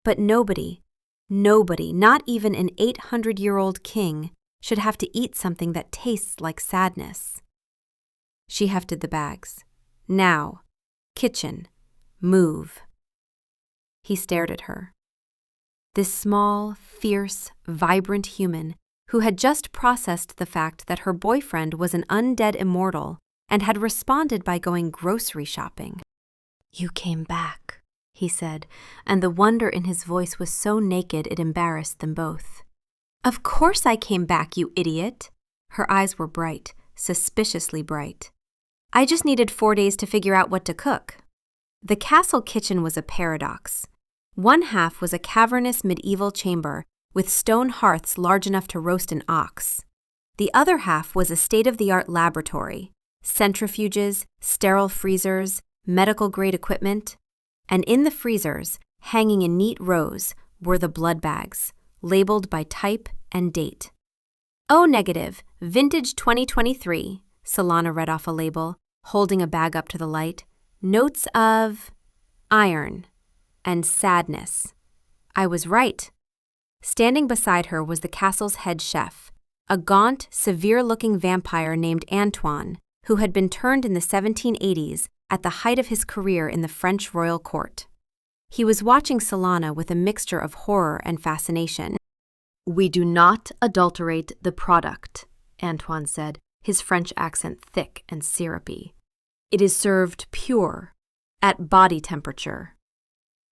But nobody, not even an 800-year-old king, should have to eat something that tastes like sadness." She hefted the bags. "Now, kitchen, move." He stared at her. This small, fierce, vibrant human who had just processed the fact that her boyfriend was an undead immortal and had responded by going grocery shopping. "You came back," he said, and the wonder in his voice was so naked it embarrassed them both. "Of course I came back, you idiot." Her eyes were bright, suspiciously bright. "I just needed 4 days to figure out what to cook." The castle kitchen was a paradox. One half was a cavernous medieval chamber with stone hearths large enough to roast an ox. The other half was a state-of-the-art laboratory, centrifuges, sterile freezers, medical-grade equipment, and in the freezers, hanging in neat rows, were the blood bags, labeled by type and date. "O negative, vintage 2023, Solana read off a label, holding a bag up to the light. "Notes of iron and sadness." I was right. Standing beside her was the castle's head chef, a gaunt, severe-looking vampire named Antoine, who had been turned in the 1780s at the height of his career in the French royal court. He was watching Solana with a mixture of horror and fascination. "We do not adulterate the product," Antoine said, his French accent thick and syrupy. "It is served pure, at body temperature."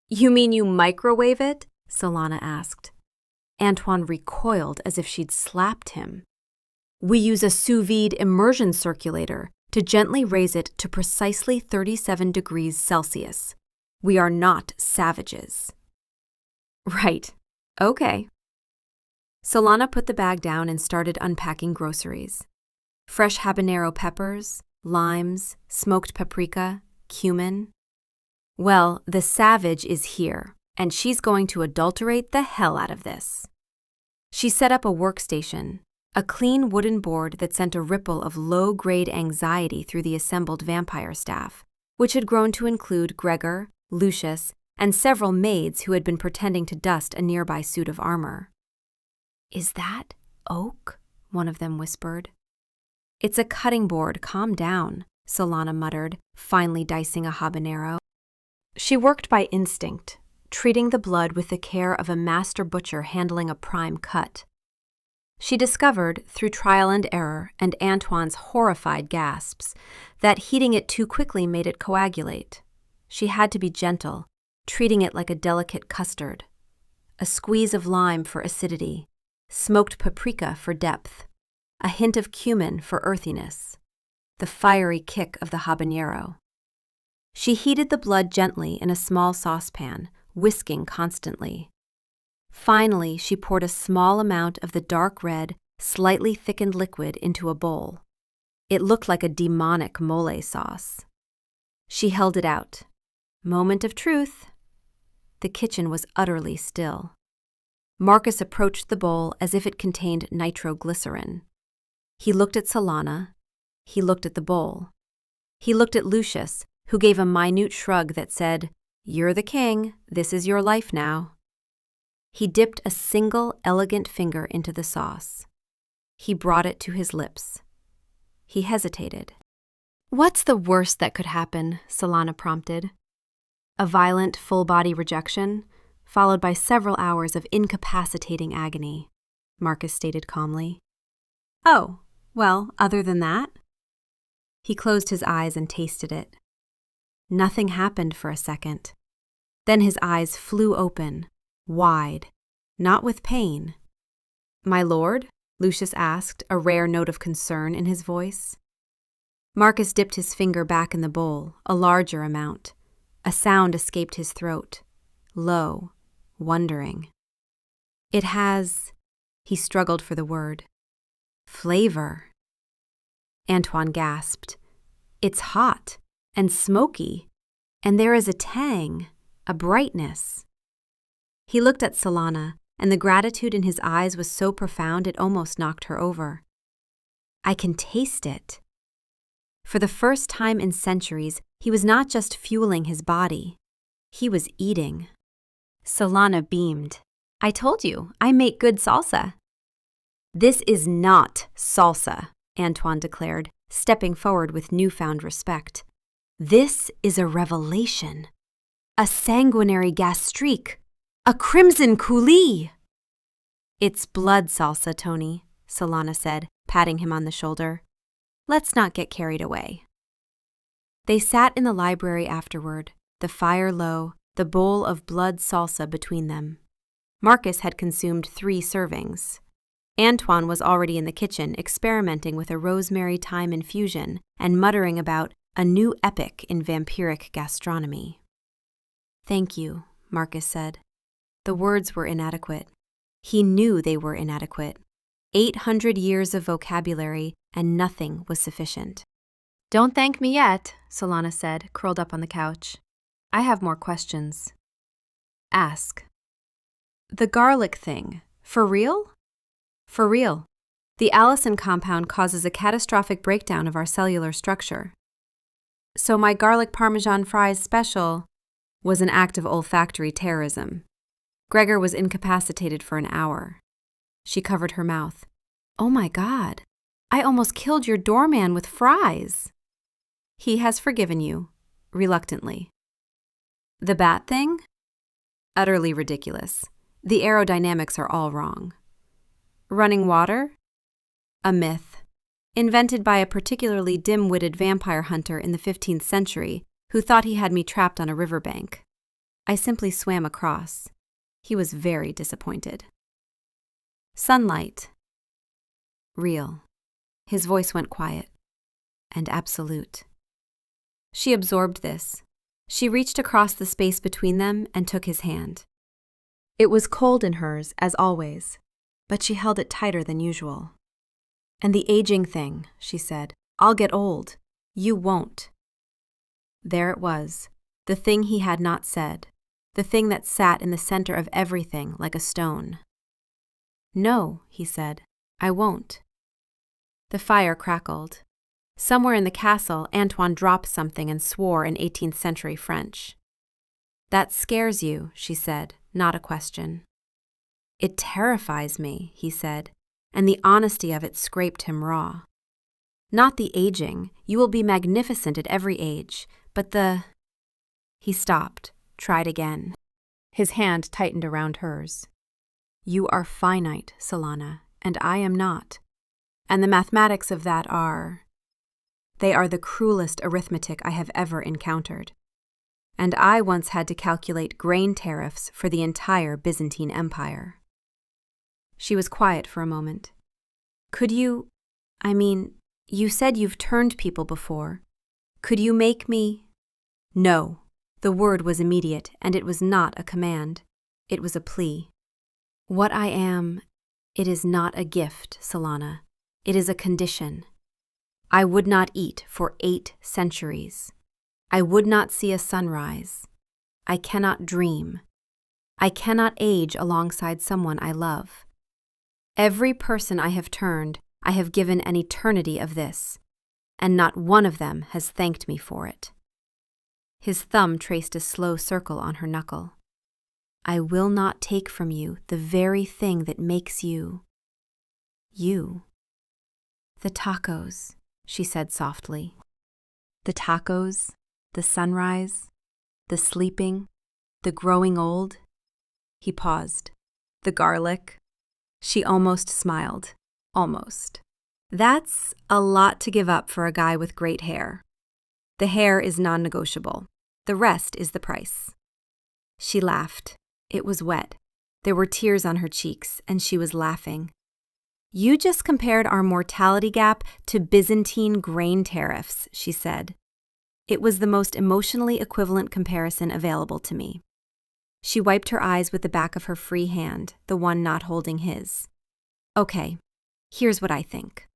"You mean you microwave it?" Solana asked. Antoine recoiled as if she'd slapped him. "We use a sous vide immersion circulator to gently raise it to precisely 37 degrees Celsius. We are not savages." "Right. Okay." Solana put the bag down and started unpacking groceries. Fresh habanero peppers, limes, smoked paprika, cumin. "Well, the savage is here, and she's going to adulterate the hell out of this." She set up a workstation, a clean wooden board that sent a ripple of low-grade anxiety through the assembled vampire staff, which had grown to include Gregor, Lucius, and several maids who had been pretending to dust a nearby suit of armor. "Is that oak?" one of them whispered. "It's a cutting board, calm down," Solana muttered, finally dicing a habanero. She worked by instinct, treating the blood with the care of a master butcher handling a prime cut. She discovered, through trial and error and Antoine's horrified gasps, that heating it too quickly made it coagulate. She had to be gentle, treating it like a delicate custard. A squeeze of lime for acidity, smoked paprika for depth, a hint of cumin for earthiness, the fiery kick of the habanero. She heated the blood gently in a small saucepan, whisking constantly. Finally, she poured a small amount of the dark red, slightly thickened liquid into a bowl. It looked like a demonic mole sauce. She held it out. Moment of truth. The kitchen was utterly still. Marcus approached the bowl as if it contained nitroglycerin. He looked at Solana. He looked at the bowl. He looked at Lucius, who gave a minute shrug that said, "You're the king. This is your life now." He dipped a single elegant finger into the sauce. He brought it to his lips. He hesitated. "What's the worst that could happen?" Solana prompted. "A violent, full-body rejection, followed by several hours of incapacitating agony," Marcus stated calmly. "Oh, well, other than that?" He closed his eyes and tasted it. Nothing happened for a second. Then his eyes flew open, wide, not with pain. "My lord?" Lucius asked, a rare note of concern in his voice. Marcus dipped his finger back in the bowl, a larger amount. A sound escaped his throat, low, wondering. "It has," he struggled for the word, "flavor." Antoine gasped. "It's hot and smoky, and there is a tang, a brightness." He looked at Solana, and the gratitude in his eyes was so profound it almost knocked her over. "I can taste it." For the first time in centuries, he was not just fueling his body. He was eating. Solana beamed. "I told you, I make good salsa." "This is not salsa," Antoine declared, stepping forward with newfound respect. "This is a revelation. A sanguinary gastrique. A crimson coulis." "It's blood salsa, Tony," Solana said, patting him on the shoulder. "Let's not get carried away." They sat in the library afterward, the fire low, the bowl of blood salsa between them. Marcus had consumed 3 servings. Antoine was already in the kitchen experimenting with a rosemary thyme infusion and muttering about a new epic in vampiric gastronomy. "Thank you," Marcus said. The words were inadequate. He knew they were inadequate. 800 years of vocabulary, and nothing was sufficient. "Don't thank me yet," Solana said, curled up on the couch. "I have more questions." "Ask." "The garlic thing, for real?" "For real. The allicin compound causes a catastrophic breakdown of our cellular structure. So my garlic parmesan fries special was an act of olfactory terrorism. Gregor was incapacitated for an hour." She covered her mouth. "Oh my God, I almost killed your doorman with fries." "He has forgiven you," reluctantly. "The bat thing?" "Utterly ridiculous. The aerodynamics are all wrong." "Running water?" "A myth. Invented by a particularly dim-witted vampire hunter in the 15th century who thought he had me trapped on a riverbank. I simply swam across. He was very disappointed." "Sunlight?" "Real." His voice went quiet. "And absolute." She absorbed this. She reached across the space between them and took his hand. It was cold in hers, as always, but she held it tighter than usual. "And the aging thing," she said. "I'll get old. You won't." There it was, the thing he had not said, the thing that sat in the center of everything like a stone. "No," he said, "I won't." The fire crackled. Somewhere in the castle, Antoine dropped something and swore in 18th century French. "That scares you," she said, not a question. "It terrifies me," he said, and the honesty of it scraped him raw. "Not the aging, you will be magnificent at every age, but the—" He stopped, tried again. His hand tightened around hers. "You are finite, Solana, and I am not. And the mathematics of that they are the cruelest arithmetic I have ever encountered. And I once had to calculate grain tariffs for the entire Byzantine Empire." She was quiet for a moment. "Could you, you said you've turned people before. Could you make me—" No. The word was immediate, and it was not a command. It was a plea. What I am, it is not a gift, Solana. It is a condition. I would not eat for 8 centuries. I would not see a sunrise. I cannot dream. I cannot age alongside someone I love. Every person I have turned, I have given an eternity of this, and not one of them has thanked me for it. His thumb traced a slow circle on her knuckle. I will not take from you the very thing that makes you. You. The tacos, she said softly. The tacos, the sunrise, the sleeping, the growing old. He paused. The garlic. She almost smiled. Almost. That's a lot to give up for a guy with great hair. The hair is non-negotiable. The rest is the price. She laughed. It was wet. There were tears on her cheeks, and she was laughing. You just compared our mortality gap to Byzantine grain tariffs, she said. It was the most emotionally equivalent comparison available to me. She wiped her eyes with the back of her free hand, the one not holding his. Okay, here's what I think.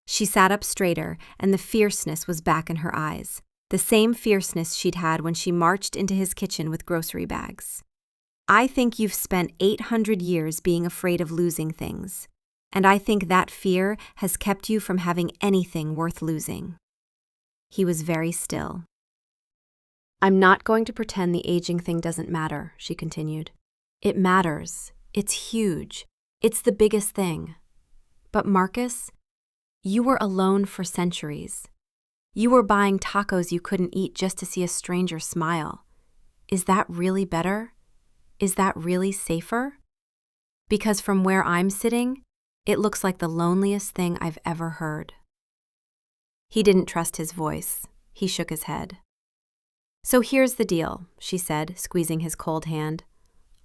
She sat up straighter, and the fierceness was back in her eyes, the same fierceness she'd had when she marched into his kitchen with grocery bags. I think you've spent 800 years being afraid of losing things, and I think that fear has kept you from having anything worth losing. He was very still. I'm not going to pretend the aging thing doesn't matter, she continued. It matters. It's huge. It's the biggest thing. But Marcus, you were alone for centuries. You were buying tacos you couldn't eat just to see a stranger smile. Is that really better? Is that really safer? Because from where I'm sitting, it looks like the loneliest thing I've ever heard. He didn't trust his voice. He shook his head. So here's the deal, she said, squeezing his cold hand.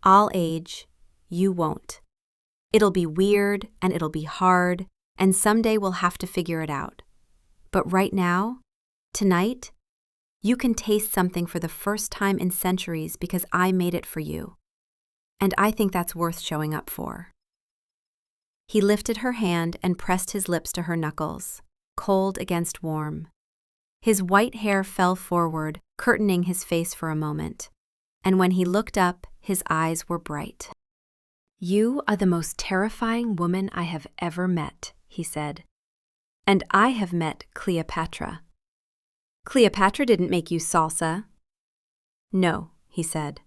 I'll age. You won't. It'll be weird and it'll be hard, and someday we'll have to figure it out. But right now, tonight, you can taste something for the first time in centuries because I made it for you. And I think that's worth showing up for. He lifted her hand and pressed his lips to her knuckles, cold against warm. His white hair fell forward, curtaining his face for a moment, and when he looked up, his eyes were bright. You are the most terrifying woman I have ever met, he said. And I have met Cleopatra. Cleopatra didn't make you salsa. No, he said,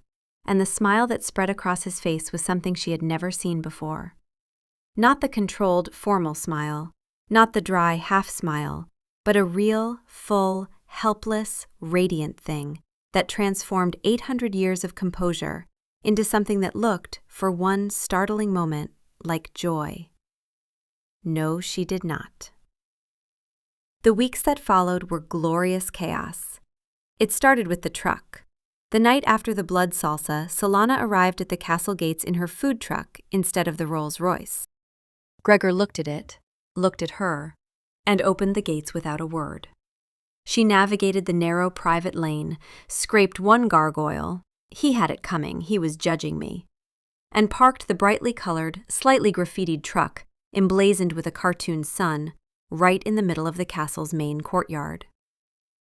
and the smile that spread across his face was something she had never seen before. Not the controlled, formal smile, not the dry half-smile, but a real, full, helpless, radiant thing that transformed 800 years of composure into something that looked, for one startling moment, like joy. No, she did not. The weeks that followed were glorious chaos. It started with the truck. The night after the blood salsa, Solana arrived at the castle gates in her food truck instead of the Rolls-Royce. Gregor looked at it, looked at her, and opened the gates without a word. She navigated the narrow private lane, scraped one gargoyle — he had it coming, he was judging me — and parked the brightly colored, slightly graffitied truck, emblazoned with a cartoon sun, right in the middle of the castle's main courtyard.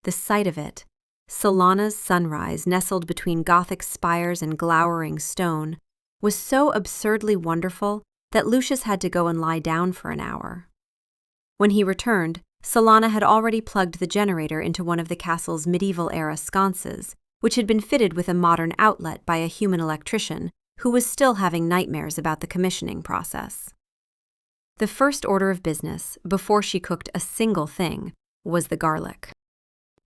The sight of it, Solana's sunrise nestled between Gothic spires and glowering stone, was so absurdly wonderful that Lucius had to go and lie down for an hour. When he returned, Solana had already plugged the generator into one of the castle's medieval-era sconces, which had been fitted with a modern outlet by a human electrician who was still having nightmares about the commissioning process. The first order of business, before she cooked a single thing, was the garlic.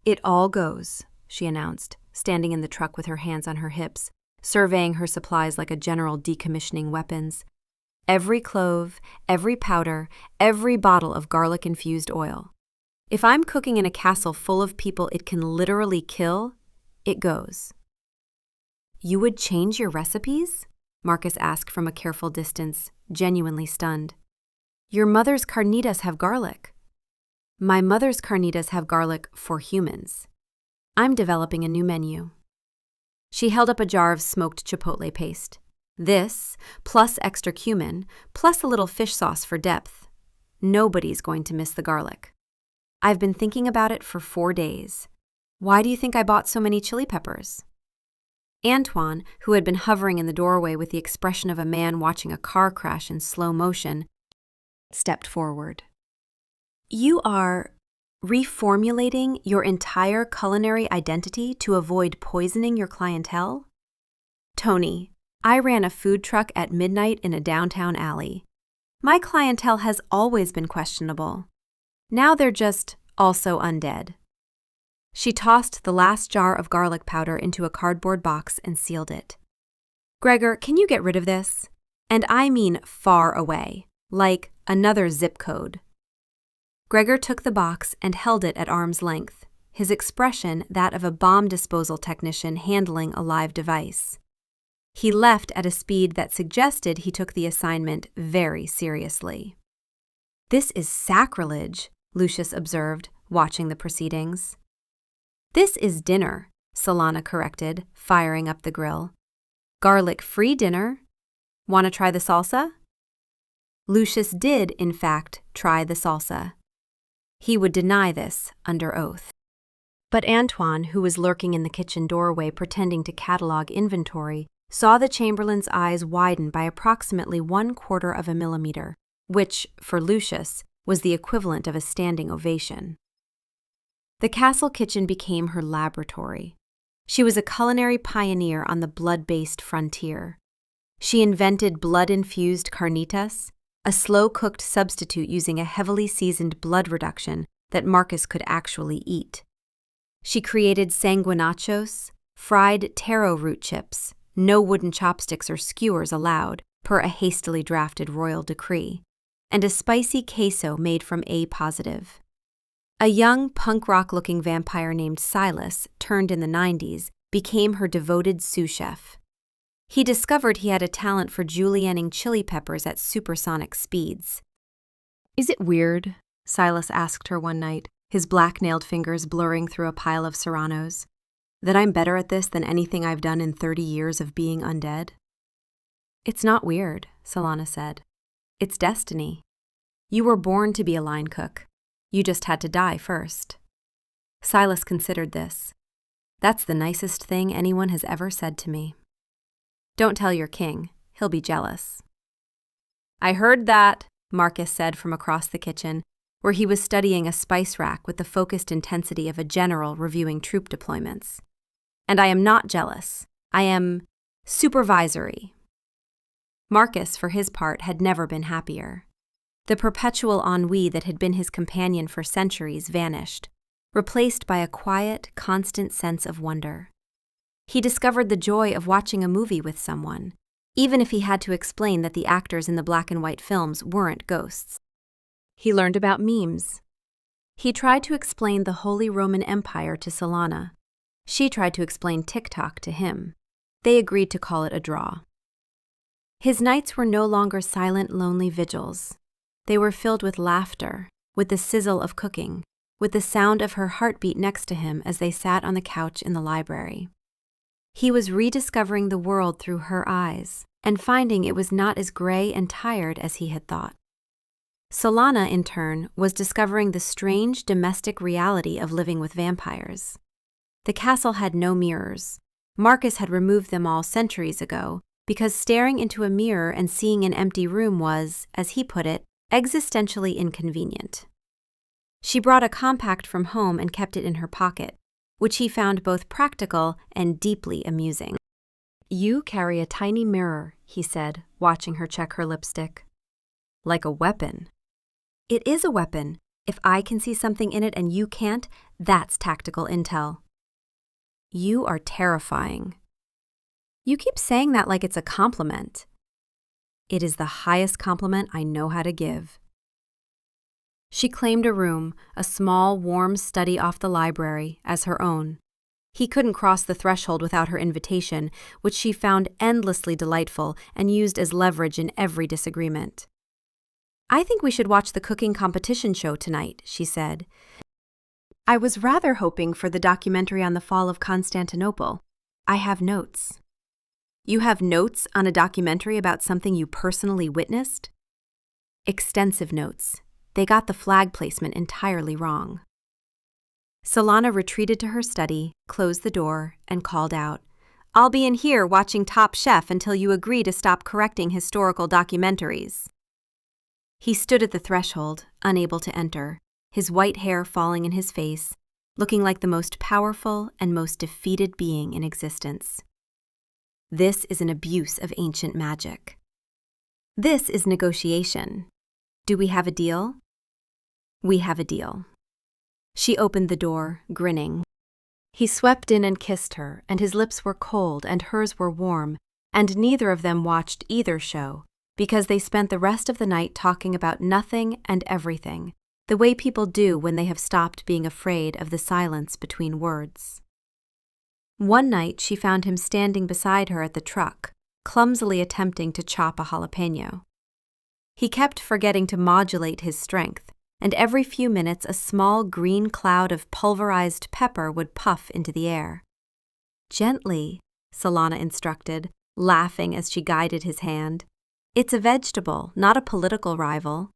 It all goes, she announced, standing in the truck with her hands on her hips, surveying her supplies like a general decommissioning weapons. Every clove, every powder, every bottle of garlic-infused oil. If I'm cooking in a castle full of people it can literally kill, it goes. You would change your recipes? Marcus asked from a careful distance, genuinely stunned. Your mother's carnitas have garlic. My mother's carnitas have garlic for humans. I'm developing a new menu. She held up a jar of smoked chipotle paste. This, plus extra cumin, plus a little fish sauce for depth. Nobody's going to miss the garlic. I've been thinking about it for 4 days. Why do you think I bought so many chili peppers? Antoine, who had been hovering in the doorway with the expression of a man watching a car crash in slow motion, stepped forward. You are reformulating your entire culinary identity to avoid poisoning your clientele? Tony, I ran a food truck at midnight in a downtown alley. My clientele has always been questionable. Now they're just also undead. She tossed the last jar of garlic powder into a cardboard box and sealed it. Gregor, can you get rid of this? And I mean far away, like another zip code. Gregor took the box and held it at arm's length, his expression that of a bomb disposal technician handling a live device. He left at a speed that suggested he took the assignment very seriously. This is sacrilege, Lucius observed, watching the proceedings. This is dinner, Solana corrected, firing up the grill. Garlic-free dinner. Want to try the salsa? Lucius did, in fact, try the salsa. He would deny this under oath. But Antoine, who was lurking in the kitchen doorway pretending to catalog inventory, saw the Chamberlain's eyes widen by approximately 1/4 of a millimeter, which, for Lucius, was the equivalent of a standing ovation. The castle kitchen became her laboratory. She was a culinary pioneer on the blood-based frontier. She invented blood-infused carnitas, a slow-cooked substitute using a heavily seasoned blood reduction that Marcus could actually eat. She created sanguinachos, fried taro root chips, no wooden chopsticks or skewers allowed, per a hastily drafted royal decree, and a spicy queso made from A-positive. A young punk rock-looking vampire named Silas, turned in the 90s, became her devoted sous chef. He discovered he had a talent for julienning chili peppers at supersonic speeds. Is it weird? Silas asked her one night, his black-nailed fingers blurring through a pile of serranos, that I'm better at this than anything I've done in 30 years of being undead? It's not weird, Solana said. It's destiny. You were born to be a line cook. You just had to die first. Silas considered this. That's the nicest thing anyone has ever said to me. Don't tell your king. He'll be jealous. I heard that, Marcus said from across the kitchen, where he was studying a spice rack with the focused intensity of a general reviewing troop deployments. And I am not jealous. I am supervisory. Marcus, for his part, had never been happier. The perpetual ennui that had been his companion for centuries vanished, replaced by a quiet, constant sense of wonder. He discovered the joy of watching a movie with someone, even if he had to explain that the actors in the black and white films weren't ghosts. He learned about memes. He tried to explain the Holy Roman Empire to Solana. She tried to explain TikTok to him. They agreed to call it a draw. His nights were no longer silent, lonely vigils. They were filled with laughter, with the sizzle of cooking, with the sound of her heartbeat next to him as they sat on the couch in the library. He was rediscovering the world through her eyes and finding it was not as gray and tired as he had thought. Solana, in turn, was discovering the strange domestic reality of living with vampires. The castle had no mirrors. Marcus had removed them all centuries ago because staring into a mirror and seeing an empty room was, as he put it, existentially inconvenient. She brought a compact from home and kept it in her pocket, which he found both practical and deeply amusing. You carry a tiny mirror, he said, watching her check her lipstick. Like a weapon. It is a weapon. If I can see something in it and you can't, that's tactical intel. You are terrifying. You keep saying that like it's a compliment. It is the highest compliment I know how to give. She claimed a room, a small, warm study off the library, as her own. He couldn't cross the threshold without her invitation, which she found endlessly delightful and used as leverage in every disagreement. I think we should watch the cooking competition show tonight, she said. I was rather hoping for the documentary on the fall of Constantinople. I have notes. You have notes on a documentary about something you personally witnessed? Extensive notes. They got the flag placement entirely wrong. Solana retreated to her study, closed the door, and called out, "I'll be in here watching Top Chef until you agree to stop correcting historical documentaries." He stood at the threshold, unable to enter, his white hair falling in his face, looking like the most powerful and most defeated being in existence. This is an abuse of ancient magic. This is negotiation. Do we have a deal? We have a deal. She opened the door, grinning. He swept in and kissed her, and his lips were cold and hers were warm, and neither of them watched either show, because they spent the rest of the night talking about nothing and everything, the way people do when they have stopped being afraid of the silence between words. One night she found him standing beside her at the truck, clumsily attempting to chop a jalapeno. He kept forgetting to modulate his strength, and every few minutes a small green cloud of pulverized pepper would puff into the air. "Gently," Solana instructed, laughing as she guided his hand. "It's a vegetable, not a political rival."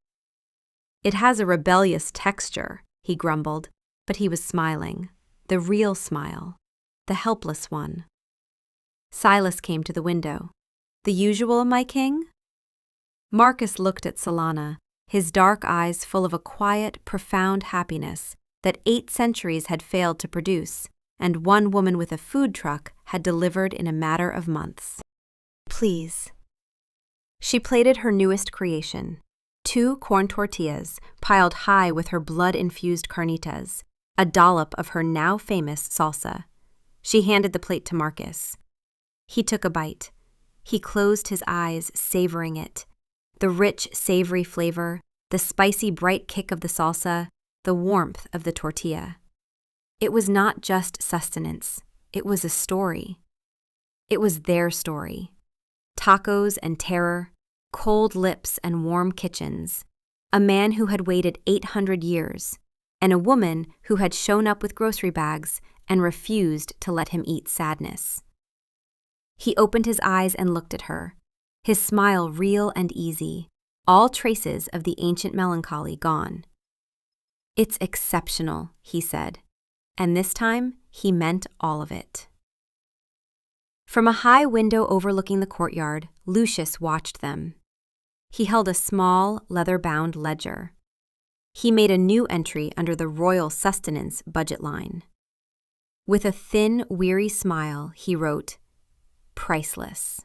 "It has a rebellious texture," he grumbled, but he was smiling, the real smile, the helpless one. Silas came to the window. "The usual, my king?" Marcus looked at Solana, his dark eyes full of a quiet, profound happiness that 8 centuries had failed to produce, and one woman with a food truck had delivered in a matter of months. "Please." She plated her newest creation, 2 corn tortillas piled high with her blood-infused carnitas, a dollop of her now famous salsa. She handed the plate to Marcus. He took a bite. He closed his eyes, savoring it. The rich, savory flavor, the spicy, bright kick of the salsa, the warmth of the tortilla. It was not just sustenance. It was a story. It was their story. Tacos and terror, cold lips and warm kitchens, a man who had waited 800 years, and a woman who had shown up with grocery bags and refused to let him eat sadness. He opened his eyes and looked at her, his smile real and easy, all traces of the ancient melancholy gone. "It's exceptional," he said, and this time he meant all of it. From a high window overlooking the courtyard, Lucius watched them. He held a small, leather-bound ledger. He made a new entry under the royal sustenance budget line. With a thin, weary smile, he wrote, "Priceless."